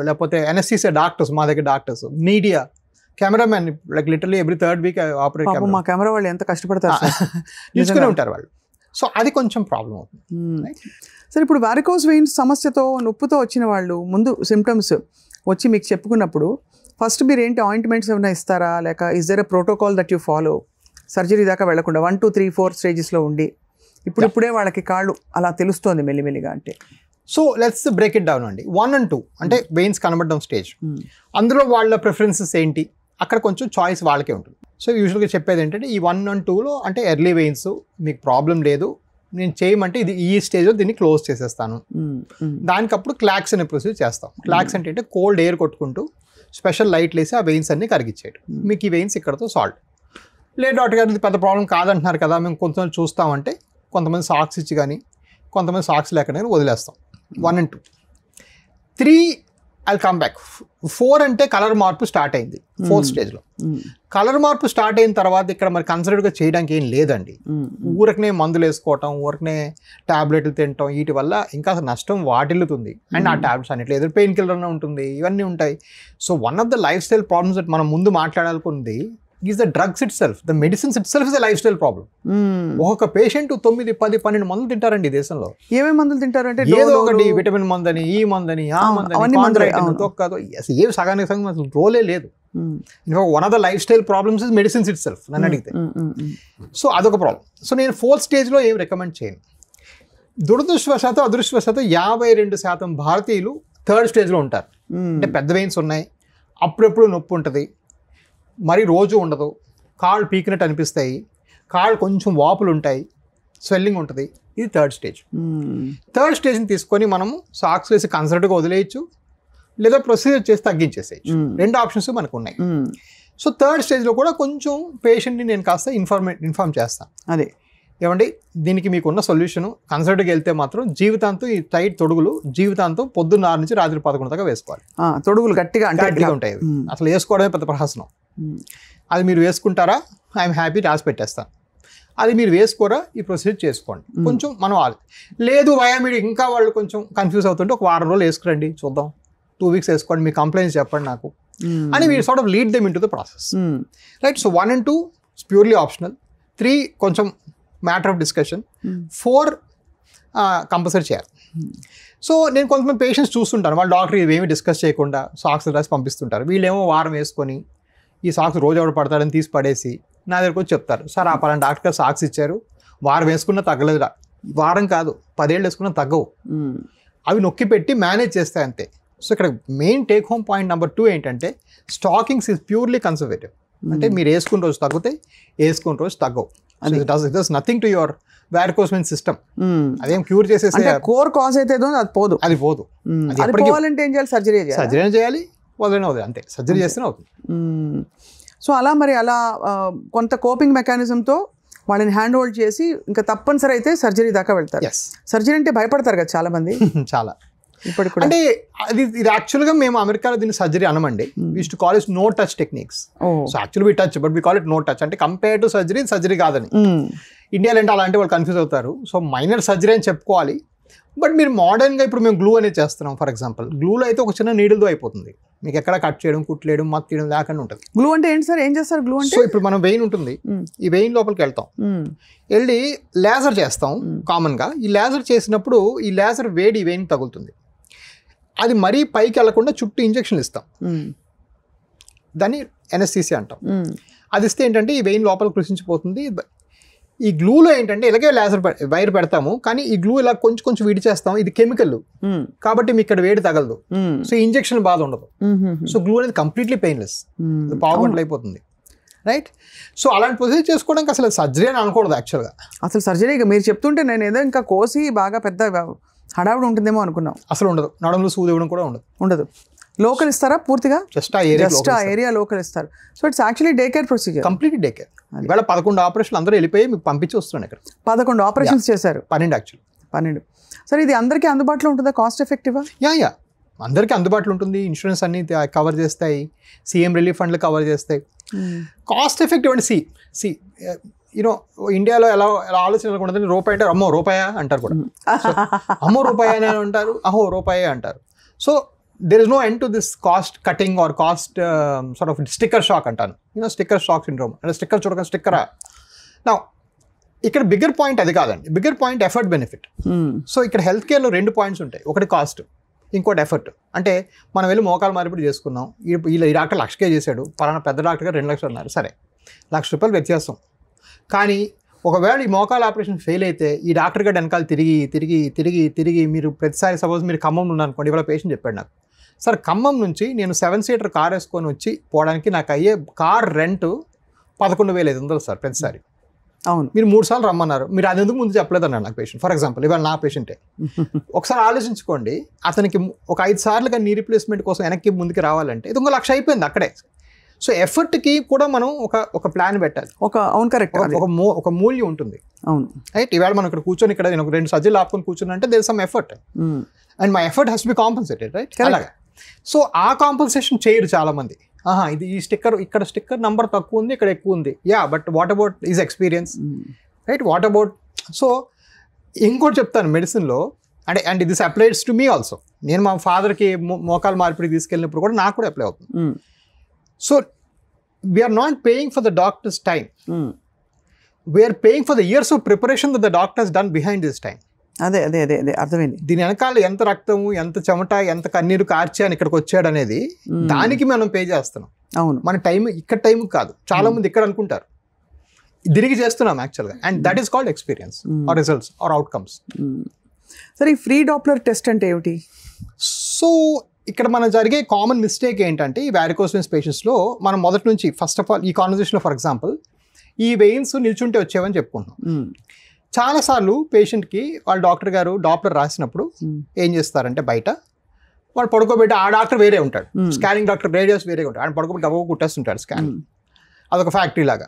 లేకపోతే ఎన్ఎస్సీసీ డాక్టర్స్, మా దగ్గర doctors, media, cameraman, like literally every 3rd week operate. మా కెమెరా వాళ్ళు ఎంత కష్టపడతారు, నిల్చునే ఉంటారు వాళ్ళు. సో అది కొంచెం ప్రాబ్లం అవుతుంది. సరే, ఇప్పుడు వారికోస్ వెయిన్స్ సమస్యతో నొప్పుతో వచ్చిన వాళ్ళు ముందు సిమ్టమ్స్ వచ్చి మీకు చెప్పుకున్నప్పుడు ఫస్ట్ మీరు ఏంటి ఆయింట్మెంట్స్ ఏమైనా ఇస్తారా, లేక is there a protocol that you follow? Surgery దాకా వెళ్లకుండా 1, 2, 3, 4 స్టేజెస్లో ఉండి ఇప్పుడే వాళ్ళకి కాళ్ళు అలా తెలుస్తోంది మెల్లిమెల్లిగా అంటే. So let's break it down అండి. 1 and 2 అంటే వెయిన్స్ కనబడడం స్టేజ్. అందులో వాళ్ళ ప్రిఫరెన్సెస్ ఏంటి, అక్కడ కొంచెం చాయిస్ వాళ్ళకే ఉంటుంది. సో యూజువల్గా చెప్పేది ఏంటంటే ఈ 1 and 2లో అంటే ఎర్లీ వెయిన్స్ మీకు ప్రాబ్లం లేదు, నేను చేయమంటే ఇది ఈ స్టేజ్లో దీన్ని క్లోజ్ చేసేస్తాను. దానికప్పుడు క్లాక్స్ అనే ప్రొసీజర్ చేస్తాం. క్లాక్స్ అంటే కోల్డ్ ఎయిర్ కొట్టుకుంటూ స్పెషల్ లైట్లు వేసి ఆ వెయిన్స్ అన్ని కరిగించేయడం. మీకు ఈ వెయిన్స్ ఇక్కడతో సాల్వ్. లేదు డాక్టర్ గారు ఇది పెద్ద ప్రాబ్లం కాదంటున్నారు కదా, మేము కొంచెం చూస్తామంటే కొంతమంది సాక్స్ ఇచ్చి కానీ కొంతమంది సాక్స్ లేకుండా వదిలేస్తాం. 1 and 2. 3 I'll come back. 4 అంటే కలర్ మార్పు స్టార్ట్ అయింది 4th స్టేజ్లో. కలర్ మార్పు స్టార్ట్ అయిన తర్వాత ఇక్కడ మరి కన్సిడర్డ్గా చేయడానికి ఏం లేదండి. ఊరకనే మందులు వేసుకోవటం, ఊరకనే ట్యాబ్లెట్లు తినటం, వీటి వల్ల ఇంకా నష్టం వాటిల్లుతుంది. అండ్ ఆ ట్యాబ్లెట్స్ అన్నిట్లో ఏదో పెయిన్ కిల్లర్ ఉంటుంది, ఇవన్నీ ఉంటాయి. So one of the life style problems మనం ముందు మాట్లాడాలనుకుంది is the drugs itself. The medicines itself is the life style problem. ఒక పేషెంట్ 9, 10, 12 మందులు తింటారండి ఈ దేశంలో. ఏమేమి మందులు తింటారంటే ఏదో ఒకటి విటమిన్ మందని, ఈ మందని, ఆ మందని, తొక్కదు, ఏవి సగానికి సగం అసలు రోలే లేదు. One of the life style problems is medicines it self నన్ను అడిగితే. సో అదొక ప్రాబ్లం. సో నేను 4th స్టేజ్లో ఏం రికమెండ్ చేయను. దురదృష్టవశాత్తు అదృష్టవశాత్తు 52% భారతీయులు 3rd స్టేజ్లో ఉంటారు. అంటే పెద్ద వెయిన్స్ ఉన్నాయి, అప్పుడెప్పుడు నొప్పి ఉంటుంది, మరి రోజు ఉండదు, కాళ్ళు పీకినట్టు అనిపిస్తాయి, కాళ్ళు కొంచెం వాపులు ఉంటాయి, స్వెల్లింగ్ ఉంటుంది. ఇది 3rd స్టేజ్. 3rd స్టేజ్ని తీసుకొని మనము సాక్స్ వేసి కన్సల్ట్గా వదిలేయచ్చు, లేదా ప్రొసీజర్ చేసి తగ్గించేసేయచ్చు. 2 ఆప్షన్స్ మనకు ఉన్నాయి. సో 3rd స్టేజ్లో కూడా కొంచెం పేషెంట్ని నేను కాస్త ఇన్ఫార్మ్ చేస్తాను. అదే ఏమండి దీనికి మీకున్న సొల్యూషను కన్సల్ట్కి వెళ్తే మాత్రం జీవితాంతం ఈ టైట్ తొడుగులు జీవితాంతం పొద్దున్న 6 నుంచి రాత్రి 11 దాకా వేసుకోవాలి. తొడుగులు గట్టిగా ఉంటాయి, అసలు వేసుకోవడమే పెద్ద ప్రహసనం. అది మీరు వేసుకుంటారా, ఐఎమ్ హ్యాపీ, రాసి పెట్టేస్తాను. అది మీరు వేసుకోరా, ఈ ప్రొసీజర్ చేసుకోండి. కొంచెం మనం లేదు మీరు ఇంకా వాళ్ళు కొంచెం కన్ఫ్యూజ్ అవుతుంటే ఒక 1 వారం రోజులు వేసుకురండి, చూద్దాం. 2 weeks వేసుకోండి, మీ కంప్లైంట్స్ చెప్పండి నాకు, అని we sort of lead them in to the process, right? So 1 and 2 purely optional, 3 కొంచెం మ్యాటర్ ఆఫ్ డిస్కషన్, 4 కంపల్సరీ చేయాలి. సో నేను కొంతమంది పేషెంట్స్ చూస్తుంటాను, వాళ్ళు డాక్టర్ ఇవేమి డిస్కస్ చేయకుండా సాక్స్ రాసి పంపిస్తుంటారు. వీళ్ళేమో వారం వేసుకొని ఈ సాక్స్ రోజు ఎవరు పడతాడని తీసి పడేసి నా దగ్గరకు వచ్చి చెప్తారు, సార్ ఆ పలానా డాక్టర్ గారు సాక్స్ ఇచ్చారు, వారం వేసుకున్నా తగ్గలేదురా. వారం కాదు, 10 ఏళ్ళు వేసుకున్నా తగ్గవు, అవి నొక్కి పెట్టి మేనేజ్ చేస్తాయి అంతే. సో ఇక్కడ main take home point number 2 ఏంటంటే స్టాకింగ్స్ ఈజ్ ప్యూర్లీ కన్సర్వేటివ్. అంటే మీరు వేసుకున్న రోజు తగ్గుతాయి, వేసుకున్న రోజు తగ్గవు. It does nothing to your varicose vein system. అదేం క్యూర్ చేసేసి కోర్ కాజ్ అయితే అది పోదు. అది పోదు. అది పోవాలంటే ఏం చేయాలి? సర్జరీ చేయాలి, వదిలేనే వదిలే అంతే. సర్జరీ చేస్తేనే అవుతుంది. సో అలా కొంత కోపింగ్ మెకానిజంతో వాళ్ళని హ్యాండ్ హోల్డ్ చేసి ఇంకా తప్పనిసరి అయితే సర్జరీ దాకా వెళ్తారు. సర్జరీ అంటే భయపడతారు కదా చాలా మంది. చాలా ఇప్పుడు అంటే ఇది యాక్చువల్గా మేము అమెరికాలో దీన్ని సర్జరీ అనమండి. We used to call it no touch techniques. So actually we touch but we call it no touch. అంటే కంపేర్ టు సర్జరీ కాదని. ఇండియాలో అంటే అలాంటి వాళ్ళు కన్ఫ్యూజ్ అవుతారు. సో మైనర్ సర్జరీ అని చెప్పుకోవాలి. బట్ మీరు మోడర్న్గా ఇప్పుడు మేము గ్లూ అనేది చేస్తున్నాం. ఫర్ ఎగ్జాంపుల్ గ్లూలో అయితే ఒక చిన్న నీడిల్తో అయిపోతుంది. మీకు ఎక్కడ కట్ చేయడం, కుట్లేయడం, మత్ తీయడం లేకుండా ఉంటుంది. గ్లూ అంటే ఏంటి సార్? ఏం చేస్తారు గ్లూ అంటే? సో ఇప్పుడు మనం వెయిన్ ఉంటుంది, ఈ వెయిన్ లోపలికి వెళ్తాం, వెళ్ళి లేజర్ చేస్తాం కామన్గా. ఈ లేజర్ చేసినప్పుడు ఈ లేజర్ వేడి వెయిన్ తగులుతుంది. అది మరీ పైకి వెళ్లకుండా చుట్టూ ఇంజెక్షన్లు ఇస్తాం, దాన్ని ఎనస్థీసియా అంటాం. అది ఇస్తే ఏంటంటే ఈ వెయిన్ లోపలికి కృషించిపోతుంది. ఈ గ్లూలో ఏంటంటే ఇలాగే లేజర్ వైర్ పెడతాము, కానీ ఈ గ్లూ ఇలా కొంచెం కొంచెం విడి చేస్తాం. ఇది కెమికల్ కాబట్టి మీకు ఇక్కడ వేడి తగలదు. సో ఇంజెక్షన్ బాధ ఉండదు. సో గ్లూ అనేది కంప్లీట్లీ పెయిన్లెస్, పావుగంటలు అయిపోతుంది, రైట్? సో అలాంటి ప్రొసీజర్ చేసుకోవడానికి అసలు సర్జరీ అని అనకూడదు యాక్చువల్గా. అసలు సర్జరీ మీరు చెప్తుంటే నేను ఏదో ఇంకా కోసి బాగా పెద్ద హడావుడి ఉంటుందేమో అనుకున్నాం. అసలు ఉండదు. నడుములు సూది ఇవ్వడం కూడా ఉండదు. లోకల్ ఇస్తారా పూర్తిగా? జస్ట్ ఆ ఏరియా లోకల్ ఇస్తారు. So it's actually day care procedure, completely day care. ఇవాళ 11 ఆపరేషన్లు అందరూ వెళ్ళిపోయి మీకు పంపించి వస్తున్నాను. ఇక్కడ 11 ఆపరేషన్స్ చేశారు. 12 యాక్చువల్లీ 12. సరే ఇది అందరికీ అందుబాటులో ఉంటుందా? కాస్ట్ ఎఫెక్టివా? యా అందరికీ అందుబాటులో ఉంటుంది. ఇన్సూరెన్స్ అన్ని కవర్ చేస్తాయి, సీఎం రిలీఫ్ ఫండ్లు కవర్ చేస్తాయి. కాస్ట్ ఎఫెక్టివ్ అంటే సి యూనో ఇండియాలో ఎలా ఆలోచన ఉండదు. రూపాయి అంటే అమ్మో రూపాయా అంటారు కూడా. అమ్మో రూపాయి అని అంటారు, అహో రూపాయే అంటారు. So there is no end to this cost cutting or cost sort of sticker shock అంటాను. sticker shock syndrome. అంటే స్టిక్కర్ చూడక స్టిక్కరా. నా ఇక్కడ బిగ్గర్ పాయింట్ అది కాదండి. Bigger point effort benefit. So ఇక్కడ హెల్త్ కేర్లో 2 పాయింట్స్ ఉంటాయి. ఒకటి కాస్ట్, ఇంకోటి ఎఫర్ట్. అంటే మనం వెళ్ళి మోకాలు మార్పిడి చేసుకున్నాం, ఈ డాక్టర్ 1,00,000 చేశాడు, పలానా పెద్ద డాక్టర్ గారు 2 లక్షలు అన్నారు. సరే, ₹1,00,000 వ్యత్యాసం. కానీ ఒకవేళ ఈ మోకాలు ఆపరేషన్ ఫెయిల్ అయితే ఈ డాక్టర్ గారు వెనకాల తిరిగి మీరు ప్రతిసారి సపోజ్ మీరు ఖమ్మంలో ఉన్నారనుకోండి. ఇవాళ పేషెంట్ చెప్పాడు నాకు, సార్ ఖమ్మం నుంచి నేను 7-సీటర్ కార్ వేసుకొని వచ్చి పోవడానికి నాకు అయ్యే కార్ రెంట్ 11,500 సార్ ప్రతిసారి. అవును, మీరు 3 సార్లు రమ్మన్నారు, మీరు అది ఎందుకు ముందు చెప్పలేదు అన్నాడు నాకు పేషెంట్. ఫర్ ఎగ్జాంపుల్ ఇవాళ నా పేషెంటే. ఒకసారి ఆలోచించుకోండి, అతనికి ఒక 5 సార్లు కానీ నీ రీప్లేస్మెంట్ కోసం వెనక్కి ముందుకు రావాలంటే ఇది 1,00,000 అయిపోయింది అక్కడే. సో ఎఫర్ట్కి కూడా మనం ఒక ప్లాన్ పెట్టాలి. అవును కరెక్ట్, ఒక మూల్యం ఉంటుంది. అవును రైట్. ఈవేళ మనం ఇక్కడ కూర్చొని ఇక్కడ నేను 2 సర్జరీలు ఆపుకొని కూర్చున్నా అంటే there some effort and my effort has to be compensated, right? అలాగే. సో ఆ కాంపన్సేషన్ చేయరు చాలా మంది. ఇది ఈ స్టిక్కర్ ఇక్కడ స్టిక్కర్ నెంబర్ తక్కువ ఉంది, ఇక్కడ ఎక్కువ ఉంది. But what about is experience, right? What about so ఇంకోటి చెప్తాను మెడిసిన్లో, and this applies to me also. నేను మా ఫాదర్కి మోకాలు మార్పిడి తీసుకెళ్ళినప్పుడు కూడా నాకు కూడా అప్లై అవుతుంది. So we are not paying for the doctor's time, we are paying for the years of preparation that the doctor's done behind this time. అదే అర్థమైంది. దీని వెనకాల ఎంత రక్తము, ఎంత చెమట, ఎంత కన్నీరు కార్చి అని ఇక్కడికి వచ్చాడు అనేది దానికి మనం పే చేస్తున్నాం. అవును, మన టైం ఇక్కడ టైం కాదు. చాలా మంది ఇక్కడ అనుకుంటారు, తిరిగి చేస్తున్నాం యాక్చువల్గా. And that is called experience or results or outcomes. సరే, ఈ ఫ్రీ డాప్లర్ టెస్ట్ అంటే ఏమిటి? సో ఇక్కడ మన జరిగే కామన్ మిస్టేక్ ఏంటంటే ఈ వారికోస్ వెయిన్స్ పేషెంట్స్లో మనం మొదటి నుంచి ఫస్ట్ ఆఫ్ ఆల్ ఈ కాన్వర్జేషన్లో ఫర్ ఎగ్జాంపుల్ ఈ వెయిన్స్ నిల్చుంటే వచ్చేవని చెప్పుకుంటున్నాం. చాలాసార్లు పేషెంట్కి వాళ్ళ డాక్టర్ గారు డాప్లర్ రాసినప్పుడు ఏం చేస్తారంటే బయట వాళ్ళు పడుకోబెట్టి ఆ డాక్టర్ వేరే ఉంటాడు, స్కానింగ్ డాక్టర్ రేడియోస్ వేరే ఉంటాడు, ఆయన పడుకోబెట్టి గబగబా కుట్టేస్తుంటాడు స్కానింగ్, అదొక ఫ్యాక్టరీ లాగా.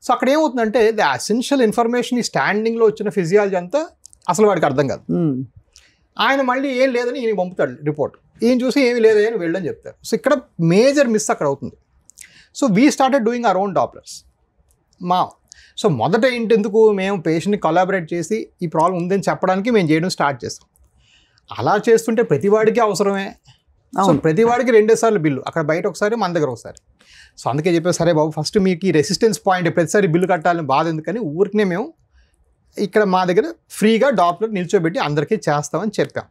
సో అక్కడ ఏమవుతుందంటే ది అసెన్షియల్ ఇన్ఫర్మేషన్ ఈ స్టాండింగ్లో వచ్చిన ఫిజియాలజీ అంతా అసలు వాడికి అర్థం కాదు. ఆయన మళ్ళీ ఏం లేదని ఈయన పంపుతాడు రిపోర్ట్, ఈయన చూసి ఏమీ లేదని అని వెళ్ళని చెప్తారు. సో ఇక్కడ మేజర్ మిస్ అక్కడ అవుతుంది. So we started doing our own Dopplers. So మొదట ఏంటెందుకు మేము పేషెంట్ని కొలాబరేట్ చేసి ఈ ప్రాబ్లం ఉందని చెప్పడానికి మేము చేయడం స్టార్ట్ చేస్తాం. అలా చేస్తుంటే ప్రతివాడికి అవసరమే, సో ప్రతి వాడికి 2 సార్లు బిల్లు, అక్కడ బయట ఒకసారి మన దగ్గర ఒకసారి. సో అందుకే చెప్పారు సరే బాబు ఫస్ట్ మీకు ఈ రెసిస్టెన్స్ పాయింట్ ప్రతిసారి బిల్లు కట్టాలని బాధ ఎందుకని ఊరికనే మేము ఇక్కడ మా దగ్గర ఫ్రీగా డాక్టర్ నిల్చోబెట్టి అందరికీ చేస్తామని చెప్పాం.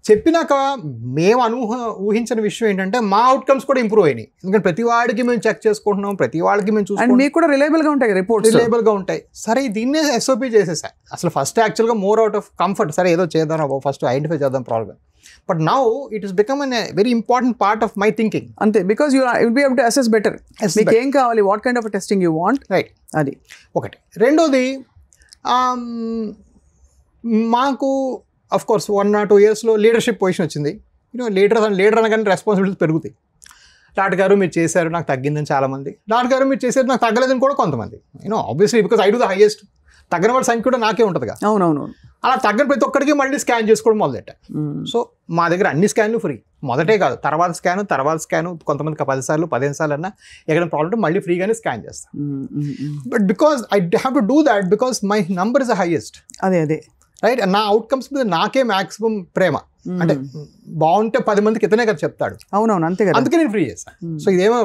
చెప్పినాక మేము ఊహించిన విషయం ఏంటంటే మా అవుట్కమ్స్ కూడా ఇంప్రూవ్ అయినాయి. ఎందుకంటే ప్రతి వాడికి మేము చెక్ చేసుకుంటున్నాం, ప్రతి వాడికి మేము చూసుకుంటాం, మీకు కూడా రిలయబుల్గా ఉంటాయి రిపోర్ట్స్, రిలయబుల్గా ఉంటాయి. సరే దీన్నే ఎస్ఓపి చేసేసా. అసలు ఫస్ట్ యాక్చువల్గా మోర్ అవుట్ ఆఫ్ కంఫర్ట్, సరే ఏదో చేద్దాం ఫస్ట్ ఐడెంటిఫై చేద్దాం problem. But now it is become a very important part of my thinking. అంతే, because you will be able to assess better మీకు ఏం కావాలి, what kind of testing you want. Right, అది ఒకటి. రెండోది మాకు అఫ్ కోర్స్ 1 or 2 yearsలో leadership position వచ్చింది. లీడర్ అనగానే రెస్పాన్సిబిలిటీస్ పెరుగుతాయి. డాక్టర్ గారు మీరు చేశారు నాకు తగ్గిందని చాలామంది, డాక్టర్ గారు మీరు చేశారు నాకు తగ్గలేదని కూడా కొంతమంది. Obviously because I do the highest, తగ్గని వాళ్ళ సంఖ్య కూడా నాకే ఉంటుందిగా. అవునవును. అలా తగ్గని ప్రతి ఒక్కడికి మళ్ళీ స్కాన్ చేసుకోవడం మొదలెట్టా. సో మా దగ్గర అన్ని స్కాన్లు ఫ్రీ, మొదటే కాదు తర్వాత స్కాను కొంతమంది 10 సార్లు 15 సార్లు అన్నా ఎక్కడ ప్రాబ్లం మళ్ళీ ఫ్రీగానే స్కాన్ చేస్తాను. But because I have to do that because my number is the highest. అదే రైట్, నా అవుట్కమ్స్ మీద నాకే మ్యాక్సిమం ప్రేమ. అంటే బాగుంటే 10 మందికి ఇతనే కదా చెప్తాడు. అవునవును, అంతే కదా, అందుకే నేను ఫ్రీ చేస్తాను. సో ఇదేమో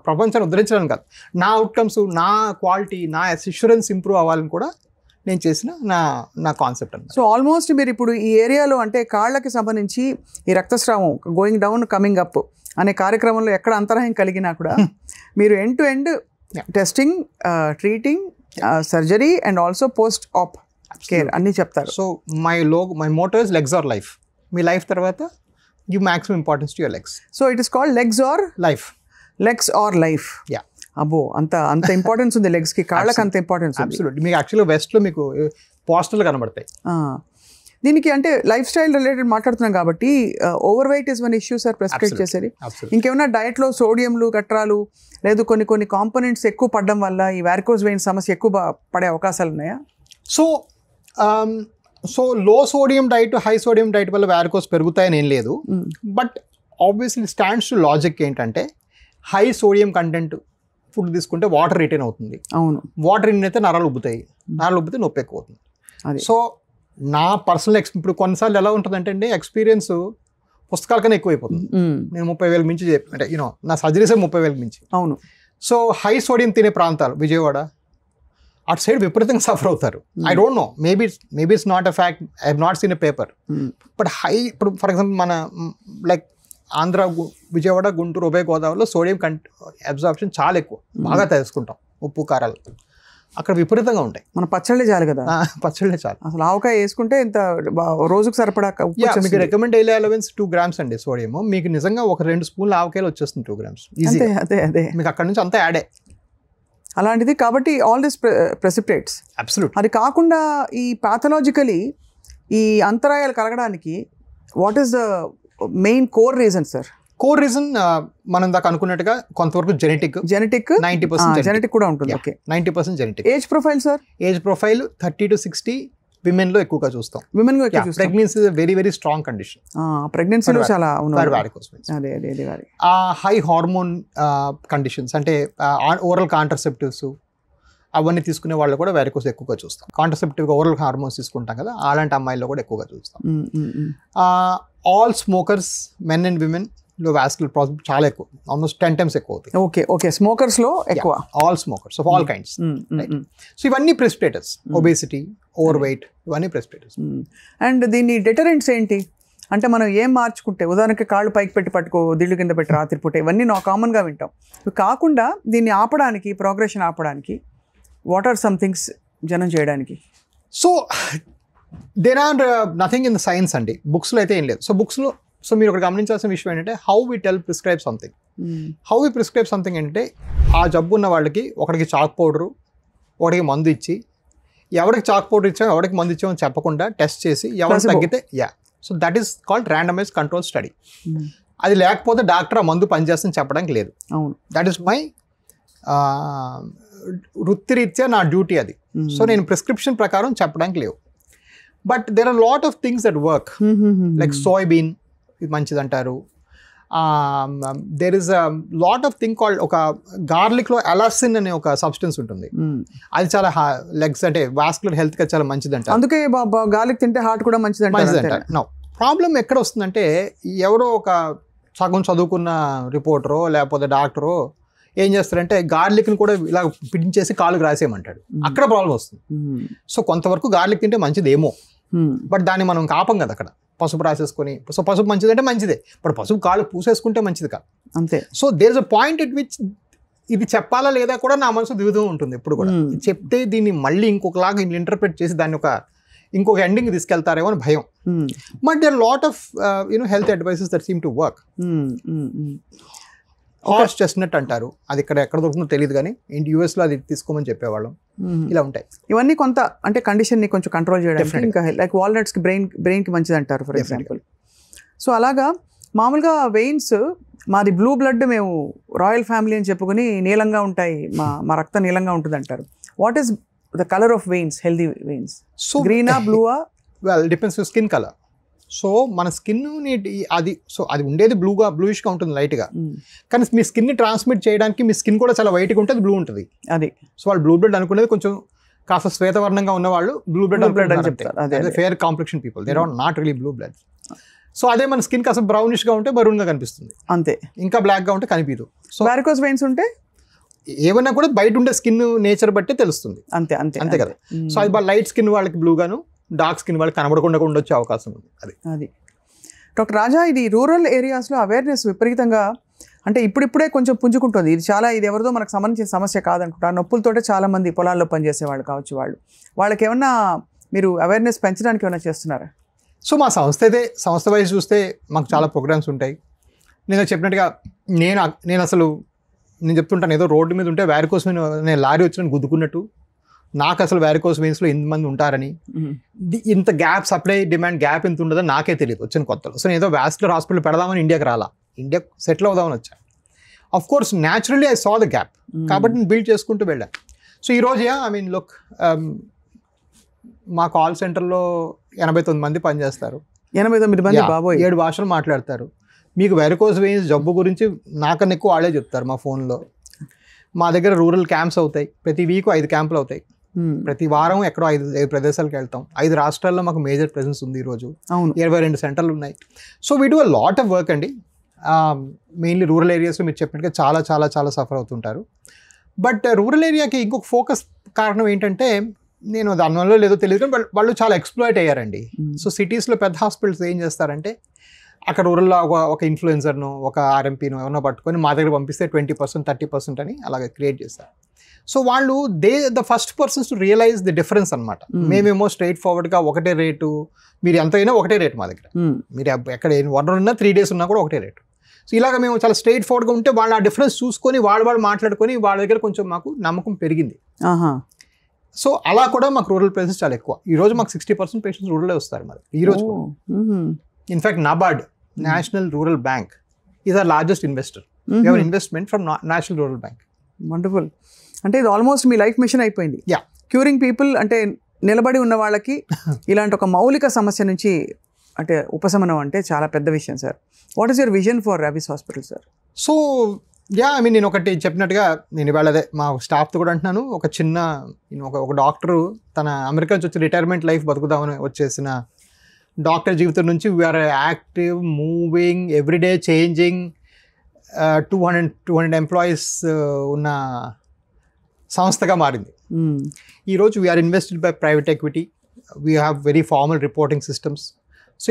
ప్రపంచాన్ని ఉద్ధరించడానికి కాదు, నా అవుట్కమ్స్ నా క్వాలిటీ నా అష్యూరెన్స్ ఇంప్రూవ్ అవ్వాలని కూడా నేను చేసిన నా కాన్సెప్ట్ అన్నమాట. సో ఆల్మోస్ట్ మీరు ఇప్పుడు ఈ ఏరియాలో అంటే కాళ్ళకి సంబంధించి ఈ రక్తస్రావం గోయింగ్ డౌన్ కమింగ్ అప్ అనే కార్యక్రమంలో ఎక్కడ అంతరాయం కలిగినా కూడా మీరు end to end testing, treating, surgery and also post op care అన్నీ చెప్తారు. So my motto is legs are life. మీ లైఫ్ తర్వాత give maximum importance to your legs. So it is called legs are life. Yeah, అబ్బో అంత importance ఉంది legs కి, కాళ్ళకి అంత ఇంపార్టెన్స్ ఉంది. అబ్సల్యూట్లీ. మీకు యాక్చువల్గా వెస్ట్లో మీకు పోస్టర్లు కనబడతాయి. దీనికి అంటే లైఫ్ స్టైల్ రిలేటెడ్ మాట్లాడుతున్నాం కాబట్టి overweight is one issue sir prescribe చేసేది. ఇంకేమైనా డయట్లో సోడియంలు గట్రాలు లేదు కొన్ని కాంపోనెంట్స్ ఎక్కువ పడడం వల్ల ఈ వారికోస్ వెయిన్ సమస్య ఎక్కువ పడే అవకాశాలు ఉన్నాయా? సో లో sodium diet high sodium diet వల్ల వారికోస్ పెరుగుతాయని ఏం లేదు. But obviously stands to logic ఏంటంటే హై సోడియం కంటెంట్ ఫుడ్ తీసుకుంటే వాటర్ రిటైన్ అవుతుంది. అవును, వాటర్ రిటైన్ అయితే నరాలు ఉబ్బుతాయి, నరాలు ఉబ్బితే నొప్పి ఎక్కువ అవుతుంది. సో నా పర్సనల్ ఇప్పుడు కొన్నిసార్లు ఎలా ఉంటుందంటే అండి ఎక్స్పీరియన్స్ పుస్తకాల కన్నా ఎక్కువ అయిపోతుంది. నేను 30,000 మించి అంటే నా సర్జరీస్ 30,000 మించి. అవును. సో హై సోడియం తినే ప్రాంతాలు విజయవాడ అటు సైడ్ విపరీతంగా సఫర్ అవుతారు. I don't know, maybe it's not a fact, I have not seen a paper. But ఇప్పుడు ఫర్ ఎగ్జాంపుల్ మన లైక్ ఆంధ్ర, విజయవాడ, గుంటూరు, ఉభయ గోదావరిలో సోడియం అబ్జార్ప్షన్ చాలా ఎక్కువ, బాగా తెలుసుకుంటాం ఉప్పు కారాలు అక్కడ విపరీతంగా ఉంటాయి. మన పచ్చళ్ళే చాలు కదా, పచ్చళ్ళే చాలు. అసలు ఆవకాయ వేసుకుంటే ఇంత రోజుకు సరిపడా. మీకు రికమెండ్ డైలీ అలవెన్స్ 2 grams అండి సోడియం. మీకు నిజంగా ఒక 2 స్పూన్లు ఆవకాయలు వచ్చేస్తుంది 2 grams ఈజీ. అదే మీకు అక్కడ నుంచి అంతా యాడే అలాంటిది. కాబట్టి ఆల్ దిస్ ప్రెసిపిటేట్స్ అబ్సల్యూట్. అది కాకుండా ఈ పాథలాజికలీ ఈ అంతరాయాలు కలగడానికి what is the main core reason sir? Core reason మనం దాకా అనుకున్నట్టుగా కొంతవరకు జెనెటిక్ 90% జెనెటిక్ కూడా ఉంటుంది. Okay, 90% genetic. Age profile sir? Age profile 30 to 60 women లో ఎక్కువగా చూస్తాం. Women pregnancy very very strong condition. ప్రెగ్నెన్సీలో చాలా హై హార్మోన్ కండిషన్స్ అంటే ఓరల్ కాంట్రసెప్టివ్స్ అవన్నీ తీసుకునే వాళ్ళు కూడా వారికోస్ ఎక్కువగా చూస్తాం. కాంట్రసెప్టివ్గా ఓరల్ హార్మోన్స్ తీసుకుంటాం కదా, అలాంటి అమ్మాయిల్లో కూడా ఎక్కువగా చూస్తాం. All smokers men and women లో వాస్కులర్ ప్రాబ్లమ్ చాలా ఎక్కువ, ఆల్మోస్ట్ 10 times ఎక్కువ అవుతాయి. ఓకే స్మోకర్స్ లో ఎక్కువ. All smokers of all kinds. So ఇవన్నీ ప్రెసిపిటేటర్స్, ఒబేసిటీ, ఓవర్ వెయిట్, ఇవన్నీ ప్రెసిపిటేటర్స్. అండ్ దీని డెటరెంట్స్ ఏంటి అంటే మనం ఏం మార్చుకుంటే, ఉదాహరణకి కాళ్ళు పైకి పెట్టి పట్టుకో, దిళ్ళు కింద పెట్టి రాత్రిపూట, ఇవన్నీ నా కామన్గా వింటాం. ఇవి కాకుండా దీన్ని ఆపడానికి, ప్రోగ్రెషన్ ఆపడానికి వాట్ ఆర్ సమ్ థింగ్స్ జనం చేయడానికి? So there are nothing in the science అండి, బుక్స్లో అయితే ఏం లేదు. సో బుక్స్లో మీరు ఒకటి గమనించాల్సిన విషయం ఏంటంటే how we prescribe something. How we prescribe something అంటే ఆ జబ్బు ఉన్న వాళ్ళకి ఒకటికి చాక్ పౌడరు, ఒకటికి మందు ఇచ్చి, ఎవరికి చాక్ పౌడర్ ఇచ్చామో ఎవరికి మందు ఇచ్చామో చెప్పకుండా టెస్ట్ చేసి ఎవరికి తగ్గితే so that is called randomise control study. అది లేకపోతే డాక్టర్ ఆ మందు పనిచేస్తుందని చెప్పడానికి లేదు. అవును, దట్ ఈస్ మై వృత్తిరీత్యా నా డ్యూటీ అది. సో నేను ప్రిస్క్రిప్షన్ ప్రకారం చెప్పడానికి లేవు. But there are lot of things that work, like soybean ఇది మంచిది అంటారు. There is a lot of thing called, ఒక గార్లిక్లో అలాసిన్ అనే ఒక సబ్స్టెన్స్ ఉంటుంది, అది చాలా లెగ్స్ అంటే వాస్కులర్ హెల్త్గా చాలా మంచిది అంటారు. అందుకే గార్లిక్ తింటే హార్ట్ కూడా మంచిది అంటారు. నో ప్రాబ్లం ఎక్కడ వస్తుందంటే ఎవరో ఒక సగం చదువుకున్న రిపోర్టరో లేకపోతే డాక్టరో ఏం చేస్తారంటే గార్లిక్ని కూడా ఇలా పిడించేసి కాలుకి రాసేయమంటాడు. అక్కడ ప్రాబ్లం వస్తుంది. సో కొంతవరకు గార్లిక్ తింటే మంచిదేమో, బట్ దాన్ని మనం కాపం కదా అక్కడ. పసుపు రాసేసుకొని, సో పసుపు మంచిదంటే మంచిదే, బట్ పసుపు కాళ్ళు పూసేసుకుంటే మంచిది కాదు అంతే. So there is a point at which ఇది చెప్పాలా లేదా కూడా నా మనసు దిగుతూ ఉంటుంది ఎప్పుడు కూడా. చెప్తే దీన్ని మళ్ళీ ఇంకొకలాగా ఇంటర్ప్రిట్ చేసి దాన్ని ఇంకొక ఎండింగ్ తీసుకెళ్తారేమో అని భయం. But there lot of health advices that seem to work. Horse chestnut అంటారు, అది ఎక్కడ దొరుకుతుందో తెలియదు కానీ యూఎస్లో అది తీసుకోమని చెప్పేవాళ్ళం. ఇలా ఉంటాయి ఇవన్నీ. కొంత అంటే కండిషన్ని కొంచెం కంట్రోల్ చేయడానికి ఇంకా లైక్ వాల్నట్స్కి బ్రెయిన్కి మంచిది అంటారు ఫర్ ఎగ్జాంపుల్. సో అలాగా మామూలుగా వెయిన్స్, మాది బ్లూ బ్లడ్, మేము రాయల్ ఫ్యామిలీ అని చెప్పుకుని నీలంగా ఉంటాయి, మా రక్తం నీలంగా ఉంటుంది అంటారు. What is the colour of veins, healthy veins? So గ్రీనా, బ్లూవా? Well depends skin colour. So మన స్కిన్ అది ఉండేది బ్లూయిష్గా ఉంటుంది లైట్గా, కానీ మీ స్కిన్ని ట్రాన్స్మిట్ చేయడానికి మీ స్కిన్ కూడా చాలా వైట్గా ఉంటుంది, బ్లూ ఉంటుంది అది. సో వాళ్ళు బ్లూ బ్లడ్ అనుకునేది కొంచెం కాస్త శ్వేతవర్ణంగా ఉన్న వాళ్ళు బ్లూ బ్లడ్ అని చెప్తారు. అదే fair complexion people, they are not really blue blood. So అదే మన స్కిన్ కాస్త బ్రౌనిష్గా ఉంటే బరూన్గా కనిపిస్తుంది అంతే, ఇంకా బ్లాక్గా ఉంటే కనిపించదు. సో వారికోస్ వెయిన్స్ ఉంటే ఏమన్నా కూడా బయట ఉండే స్కిన్ నేచర్ బట్టే తెలుస్తుంది అంతే అంతే అంతే కదా. సో అది లైట్ స్కిన్ వాళ్ళకి బ్లూగాను, డార్క్ స్కిన్ వాళ్ళకి కనబడకుండా ఉండొచ్చే అవకాశం ఉంది. అది డాక్టర్ రాజా, ఇది రూరల్ ఏరియాస్లో అవేర్నెస్ విపరీతంగా, అంటే ఇప్పుడిప్పుడే కొంచెం పుంజుకుంటుంది. ఇది ఎవరిదో మనకు సంబంధించిన సమస్య కాదనుకుంటా. నొప్పులతోటే చాలామంది పొలాల్లో పనిచేసేవాళ్ళు కావచ్చు, వాళ్ళకి ఏమన్నా మీరు అవేర్నెస్ పెంచడానికి ఏమైనా చేస్తున్నారా? సో మా సంస్థ వైజ్ చూస్తే మాకు చాలా ప్రోగ్రామ్స్ ఉంటాయి. నేను చెప్పినట్టుగా నేను చెప్తుంటాను, ఏదో రోడ్డు మీద ఉంటే వారికోస్ వెయిన్, నేను లారీ వచ్చిన గుద్దుకున్నట్టు నాకు అసలు వారికోస్ వెయిన్స్లో ఎంతమంది ఉంటారని, ఇంత గ్యాప్, సప్లై డిమాండ్ గ్యాప్ ఎంత ఉండదో నాకే తెలియదు వచ్చిన కొత్తలో. సో నేను ఏదో వాస్కులర్ హాస్పిటల్ పెడదామని ఇండియాకి రాలా, ఇండియా సెటిల్ అవుదామని వచ్చా. Of course naturally I saw the gap, కాబట్టి నేను బిల్డ్ చేసుకుంటూ వెళ్ళాను. సో ఈరోజు లుక్, మా కాల్ సెంటర్లో 89 మంది పనిచేస్తారు. 89 మంది, 7 భాషలు మాట్లాడతారు. మీకు వెరికోస్ వెయిన్స్ జబ్బు గురించి నాకన్నా ఎక్కువ వాళ్ళే చెప్తారు మా ఫోన్లో. మా దగ్గర రూరల్ క్యాంప్స్ అవుతాయి, ప్రతి వీక్ 5 క్యాంపులు అవుతాయి. ప్రతి వారం ఎక్కడో 5 ప్రదేశాలకు వెళ్తాం. 5 రాష్ట్రాల్లో మాకు మేజర్ ప్రెసెన్స్ ఉంది ఈరోజు. 22 సెంటర్లు ఉన్నాయి. So we do a lot of work అండి. మెయిన్లీ రూరల్ ఏరియాస్లో మీరు చెప్పినట్టుగా చాలా చాలా చాలా సఫర్ అవుతుంటారు. బట్ రూరల్ ఏరియాకి ఇంకొక ఫోకస్ కారణం ఏంటంటే, నేను దానివల్ల లేదో తెలియదు కానీ వాళ్ళు చాలా ఎక్స్ప్లాయిట్ అయ్యారండి. సో సిటీస్లో పెద్ద హాస్పిటల్స్ ఏం చేస్తారంటే, అక్కడ రూరల్లో ఒక ఇన్ఫ్లుయెన్సర్ను, ఒక ఆర్ఎంపీను ఏమన్నా పట్టుకొని మా దగ్గర పంపిస్తే 20%, 30% అని అలాగే క్రియేట్ చేస్తారు. సో వాళ్ళు the first persons to realize the difference అనమాట. మేమేమో స్ట్రైట్ ఫార్వర్డ్గా ఒకటే రేటు, మీరు ఎంత అయినా ఒకటే రేటు మా దగ్గర. మీరు ఎక్కడ 1 ఉన్నా 3 days ఉన్నా కూడా ఒకటే రేటు. సో ఇలాగ మేము చాలా స్ట్రైట్ ఫార్వర్డ్గా ఉంటే వాళ్ళు ఆ డిఫరెన్స్ చూసుకొని వాళ్ళు మాట్లాడుకొని వాళ్ళ దగ్గర కొంచెం మాకు నమ్మకం పెరిగింది. సో అలా కూడా మాకు రూరల్ ప్లేసెస్ చాలా ఎక్కువ. ఈరోజు మాకు 60% పేషెంట్స్ రూరలే వస్తారు మరి ఈరోజు. In fact NABARD, national rural bank, is our largest investor. You have investment from national rural bank. Wonderful. అంటే ఇది ఆల్మోస్ట్ మీ లైఫ్ మిషన్ అయిపోయింది. క్యూరింగ్ పీపుల్, అంటే నిలబడి ఉన్న వాళ్ళకి ఇలాంటి ఒక మౌలిక సమస్య నుంచి అంటే ఉపశమనం అంటే చాలా పెద్ద విషయం sir. What is your vision for rabies hospital sir? So నేను ఒకటి చెప్పినట్టుగా, నేను ఇవాళ అదే మా స్టాఫ్తో కూడా అంటున్నాను, ఒక డాక్టరు తన అమెరికా నుంచి వచ్చి రిటైర్మెంట్ లైఫ్ బతుకుదామని వచ్చేసిన డాక్టర్ జీవితం నుంచి we're active, moving, everyday changing, 200 employees ఉన్న సంస్థగా మారింది. ఈరోజు we're invested by private equity, we have very formal reporting systems. So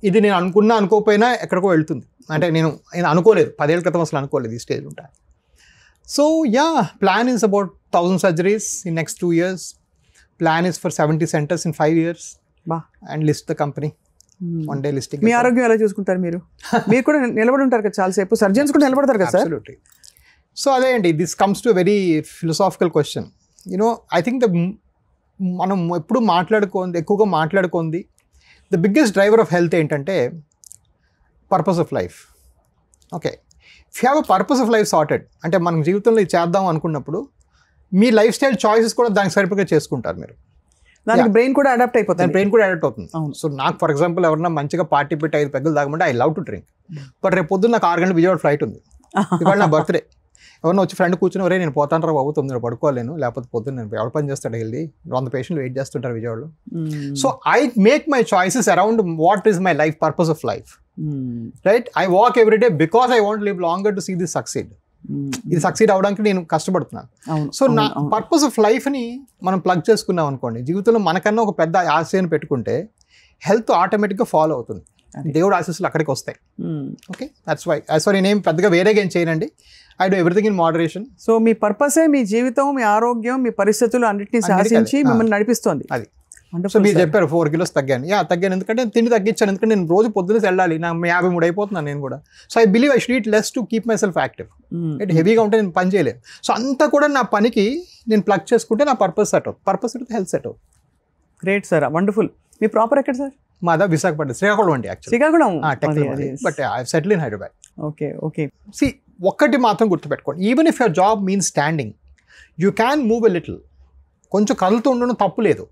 ఇది నేను అనుకోకపోయినా ఎక్కడికో వెళ్తుంది. అంటే నేను అనుకోలేదు, 10 ఏళ్ళ క్రితం అసలు అనుకోలేదు ఈ స్టేజ్ ఉంటాను. So plan is about 1000 surgeries in next 2 years. Plan is for 70 centers in 5 years. And list the company. One day listing. మీ ఆరోగ్యం ఎలా చూసుకుంటారు మీరు? మీరు కూడా నిలబడి ఉంటారు కదా చాలాసేపు, సర్జన్స్ కూడా నిలబడతారు కదా సార్? Absolutely. సో అదే అండి, this comes to very philosophical question. I think మనం ఎప్పుడు ఎక్కువగా మాట్లాడుకుంది the biggest driver of health ఏంటంటే purpose of life. Okay, if you have a purpose of life sorted, అంటే మనం జీవితంలో ఇది చేద్దాం అనుకున్నప్పుడు మీ లైఫ్ స్టైల్ చాయిసెస్ కూడా దానికి సరిపడా చేసుకుంటారు మీరు. దానికి బ్రెయిన్ కూడా అడాప్ట్ అవుతుంది. సో నాకు ఫర్ ఎగ్జాంపుల్ ఎవరన్నా మంచిగా పార్టీ పెట్టి 5 పెగ్గులు తాగమంటే I love to drink. But రేపు పొద్దున్న నాకు 6 గంటల విజయవాడ ఫ్లైట్ ఉంది, ఇవాళ నా బర్త్డే. ఎవరన్నా వచ్చి ఫ్రెండ్ కూర్చుని, ఒరే నేను పోతాను రా బాబు, 9 పడుకోలేను, లేకపోతే పొద్దున్న నేను ఎవరు పని చేస్తాడు వెళ్ళి 100 పేషెంట్లు వెయిట్ చేస్తుంటారు విజయవాడలో. So I make my choices around what is my life, purpose of life. Right. I walk every day because I want live longer to see this succeed. ఇది సక్సీడ్ అవడానికి నేను కష్టపడుతున్నాను. సో నా పర్పస్ ఆఫ్ లైఫ్ని మనం plug చేసుకున్నాం అనుకోండి, జీవితంలో మనకన్నా ఒక పెద్ద ఆశయాన్ని పెట్టుకుంటే హెల్త్ ఆటోమేటిక్గా ఫాలో అవుతుంది. దేవుడు ఆశీస్సులు అక్కడికి వస్తాయి. ఓకే, దట్స్ వై నేనేం పెద్దగా వేరేగా ఏం చేయనండి. I do everything in moderation. So మీ పర్పసే మీ జీవితం, మీ ఆరోగ్యం, మీ పరిస్థితులు అన్నింటినీ శాసించి మిమ్మల్ని నడిపిస్తోంది. అది సో మీరు చెప్పారు 4 kilos తగ్గాను. తగ్గాను ఎందుకంటే తిండి తగ్గించాను, ఎందుకంటే నేను రోజు పొద్దున్న వెళ్ళాలి. నాకు 53 అయిపోతున్నాను నేను కూడా. So I believe I should eat less to keep my self active. హెవీగా ఉంటే నేను పని చేయలేను. సో అంతా కూడా నా పనికి నేను ప్లగ్ చేసుకుంటే నా పర్పస్ సెట్ అవుతుంది. పర్పస్ హెల్త్ సెట్ అవుతుంది. Great sir, wonderful. మీ ప్రాపర్ ఎక్కడ సార్? మాదా విశాఖపట్నం, శ్రీకాకుళం అండి. Srikakulam, but I settle in Hyderabad. Okay okay. See ఒక్కటి మాత్రం గుర్తుపెట్టుకోండి, even if your job means standing, you can move a little. కొంచెం కదులుతూ ఉండడం తప్పు లేదు.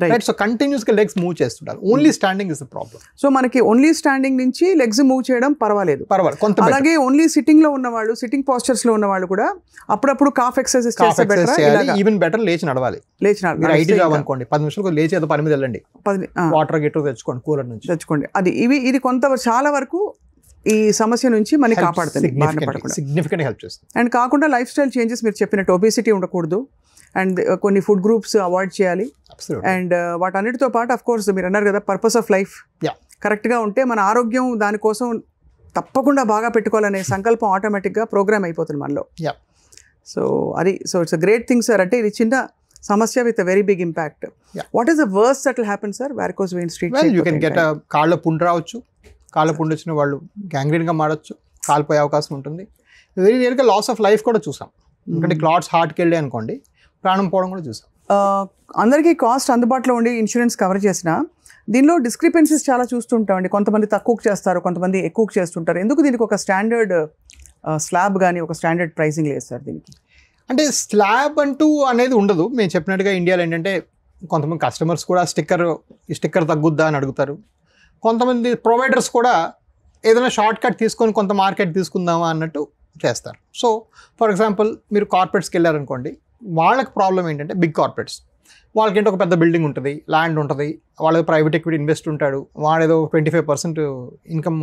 రైట్. సో కంటిన్యూస్గా లెగ్స్ మూవ్ చేస్తుంటారు. Only standing is the problem. So మనకి ఓన్లీ స్టాండింగ్ నుంచి లెగ్స్ మూవ్ చేయడం పర్వాలేదు. కొంత. అలాగే ఓన్లీ సిట్టింగ్ లో ఉన్న వాళ్ళు, సిట్టింగ్ పోస్చర్స్ లో ఉన్న వాళ్ళు కూడా అప్పుడప్పుడు కాఫ్ ఎక్సర్సైజ్ చేస్తే బెటర్. ఈవెన్ బెటర్ లేచి నడవాలి. మీరు ఐటీ జాబ్ అనుకోండి, 10 నిమిషాలు లేచి ఏదో పని మీద వెళ్ళండి, వాటర్ గిటర్ తెచ్చుకోండి, కూలర్ నుంచి తెచ్చుకోండి. ఇది కొంత చాలా వరకు ఈ సమస్య నుంచి మనకి కాపాడుతుంది, సిగ్నిఫికెంట్ హెల్ప్ చేస్తుంది. అండ్ కాకుండా లైఫ్ స్టైల్ చేంజెస్, మీరు చెప్పినట్టు ఒబేసిటీ ఉండకూడదు, అండ్ కొన్ని ఫుడ్ గ్రూప్స్ అవాయిడ్ చేయాలి. అండ్ వాటన్నిటితో పాటు అఫ్ కోర్స్ మీరు అన్నారు కదా, పర్పస్ ఆఫ్ లైఫ్ కరెక్ట్గా ఉంటే మన ఆరోగ్యం దానికోసం తప్పకుండా బాగా పెట్టుకోవాలనే సంకల్పం ఆటోమేటిక్గా ప్రోగ్రామ్ అయిపోతుంది మనలో. So it's a great thing sir. అంటే ఇది చిన్న సమస్య with a very big impact. What is the worst that will happen sir? Varicose vein street. You can get కాళ్ళ పుండు రావచ్చు. కాళ్ళ పుండు వచ్చిన వాళ్ళు గ్యాంగ్రీన్గా మారచ్చు, కాలిపోయే అవకాశం ఉంటుంది. వెరీ రియల్గా లాస్ ఆఫ్ లైఫ్ కూడా చూసాం. ఎందుకంటే క్లాట్స్ హార్ట్కి వెళ్ళి అనుకోండి, ప్రాణం పోవడం కూడా చూసాం. అందరికీ కాస్ట్ అందుబాటులో ఉండి ఇన్సూరెన్స్ కవర్ చేసిన దీనిలో డిస్క్రిపెన్సీస్ చాలా చూస్తుంటామండి. కొంతమంది తక్కువకు చేస్తారు, కొంతమంది ఎక్కువకు చేస్తుంటారు. ఎందుకు దీనికి ఒక స్టాండర్డ్ స్లాబ్ కానీ ఒక స్టాండర్డ్ ప్రైసింగ్ లేదు సార్ దీనికి? అంటే స్లాబ్ అంటూ అనేది ఉండదు. మేము చెప్పినట్టుగా ఇండియాలో ఏంటంటే కొంతమంది కస్టమర్స్ కూడా స్టిక్కర్ తగ్గుద్దా అని అడుగుతారు. కొంతమంది ప్రొవైడర్స్ కూడా ఏదైనా షార్ట్ కట్ తీసుకొని కొంత మార్కెట్ తీసుకుందామా అన్నట్టు చేస్తారు. సో ఫర్ ఎగ్జాంపుల్ మీరు కార్పొరేట్స్కి వెళ్ళారనుకోండి, వాళ్ళకి ప్రాబ్లం ఏంటంటే బిగ్ కార్పొరేట్స్ వాళ్ళకేంటో ఒక పెద్ద బిల్డింగ్ ఉంటుంది, ల్యాండ్ ఉంటుంది, వాళ్ళకి ప్రైవేట్ ఎక్విటీ ఇన్వెస్ట్ ఉంటాడు, వాడేదో 25% ఇన్కమ్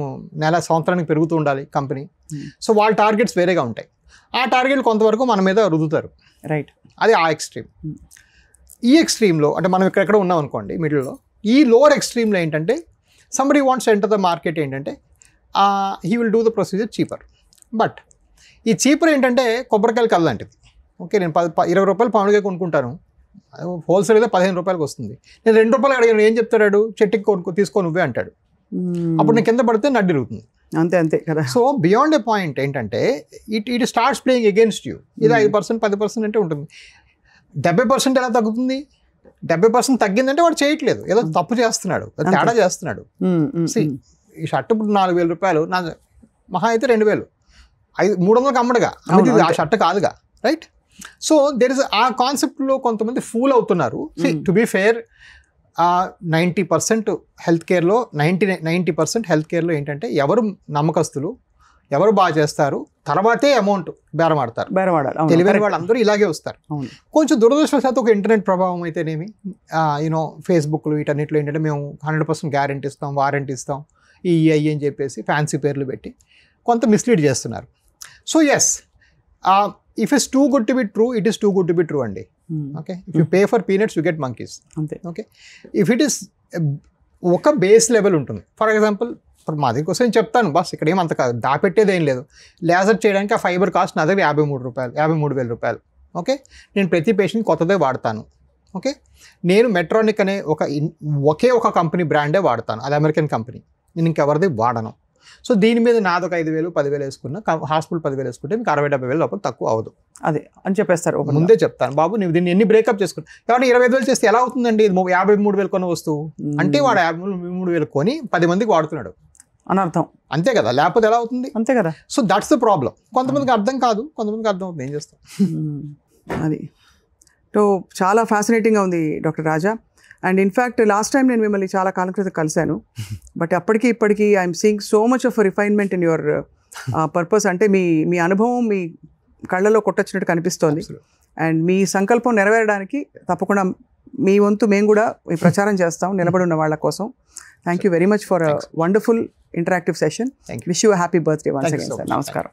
సంవత్సరానికి పెరుగుతూ ఉండాలి కంపెనీ. సో వాళ్ళ టార్గెట్స్ వేరేగా ఉంటాయి. ఆ టార్గెట్లు కొంతవరకు మన మీద రుద్దుతారు. రైట్. అది ఆ ఎక్స్ట్రీమ్. ఈ ఎక్స్ట్రీమ్లో అంటే మనం ఇక్కడెక్కడ ఉన్నాం అనుకోండి మిడిల్లో, ఈ లోవర్ ఎక్స్ట్రీమ్లో ఏంటంటే somebody wants to enter the market ఏంటంటే he will do the procedure cheaper. But ఈ చీపర్ ఏంటంటే కొబ్బరికాయలు కల్లాంటిది. ఓకే, నేను 20 రూపాయలు పౌండ్గా కొనుక్కుంటాను, హోల్సేల్ అయితే 15 రూపాయలకి వస్తుంది. నేను 2 రూపాయలు అడిగాను, ఏం చెప్తాడు, చెట్టుకి తీసుకో నువ్వే అంటాడు. అప్పుడు నేను కింద పడితే నడ్డిరుగుతుంది. అంతే కదా. సో బియాండ్ ఏ పాయింట్ ఏంటంటే it starts playing against you. ఇది 5% 10% అంటే ఉంటుంది. 70% ఎలా తగ్గుతుంది? 70% తగ్గిందంటే వాడు చేయట్లేదు, ఏదో తప్పు చేస్తున్నాడు, తేడా చేస్తున్నాడు. ఈ షర్ట్ ఇప్పుడు 4,000 రూపాయలు, నా మహా అయితే 2,000, 300కి అమ్మడుగా, ఆ షర్ట్ కాదుగా. రైట్. సో దెర్ ఇస్ ఆ కాన్సెప్ట్లో కొంతమంది ఫూల్ అవుతున్నారు. టు బీ ఫేర్, 90% హెల్త్ కేర్లో 90% హెల్త్ కేర్లో ఏంటంటే ఎవరు నమ్మకస్తులు, ఎవరు బాగా చేస్తారు, తర్వాతే అమౌంట్ బేరమాడతారు. తెలివైన వాళ్ళు అందరూ ఇలాగే వస్తారు. కొంచెం దురదృష్టవశాత్తు ఒక ఇంటర్నెట్ ప్రభావం అయితేనేమి, ఫేస్బుక్లు వీటన్నిటిలో ఏంటంటే మేము 100% గ్యారెంటీ ఇస్తాం, వారంటీ ఇస్తాం, ఈ అని చెప్పేసి ఫ్యాన్సీ పేర్లు పెట్టి కొంత మిస్లీడ్ చేస్తున్నారు. So yes, if it's too good to be true, it is too good to be true అండి. Okay, if you pay for peanuts you get monkeys. అంతే. ఓకే, ఇఫ్ ఇట్ ఈస్ ఒక base level ఉంటుంది. For example ఇప్పుడు మా దగ్గర కోసం చెప్తాను boss, ఇక్కడ ఏమంత కాదు, దాపెట్టేది ఏం లేదు. లేజర్ చేయడానికి ఆ ఫైబర్ కాస్ట్ నా దగ్గర 53,000 రూపాయలు. ఓకే, నేను ప్రతి పేషెంట్ కొత్తదే వాడతాను. ఓకే, నేను మెట్రానిక్ అనే ఒకే ఒక కంపెనీ బ్రాండే వాడతాను, అది అమెరికన్ కంపెనీ, నేను ఇంకెవరిది వాడను. సో దీని మీద నాదొక 5,000 10,000 వేసుకున్నా, హాస్పిటల్ 10,000 వేసుకుంటే మీకు 60-70,000 లోపల తక్కువ అవ్వదు. అదే అని చెప్పేస్తారు. ముందే చెప్తాను, బాబు నువ్వు దీన్ని ఎన్ని బ్రేకప్ చేసుకుని కాబట్టి 25,000 చేస్తే ఎలా అవుతుందండి, 53,000 కొన్న వస్తువు అంటే వాడు 53,000 కొని 10 మందికి వాడుతున్నాడు అని అర్థం. అంతే కదా, లేకపోతే ఎలా అవుతుంది? అంతే కదా. So that's the problem. కొంతమందికి అర్థం కాదు, కొంతమందికి అర్థం అవుతుంది. ఏం చేస్తాం? అది సో చాలా ఫ్యాసినేటింగ్గా ఉంది doctor Raja. And in fact last time నేను మిమ్మల్ని చాలా కాలం క్రితం కలిశాను, బట్ అప్పటికి ఇప్పటికీ I'm seeing so much of refinement in your purpose. అంటే మీ అనుభవం మీ కళ్ళలో కొట్టొచ్చినట్టు కనిపిస్తోంది. అండ్ మీ సంకల్పం నెరవేరడానికి తప్పకుండా మీ వంతు మేము కూడా ఈ ప్రచారం చేస్తాం, నిలబడి ఉన్న వాళ్ళ కోసం. Thank you very much for wonderful interactive session. Thank you. Wish you happy birthday once Thank you again so sir. much. నమస్కారం.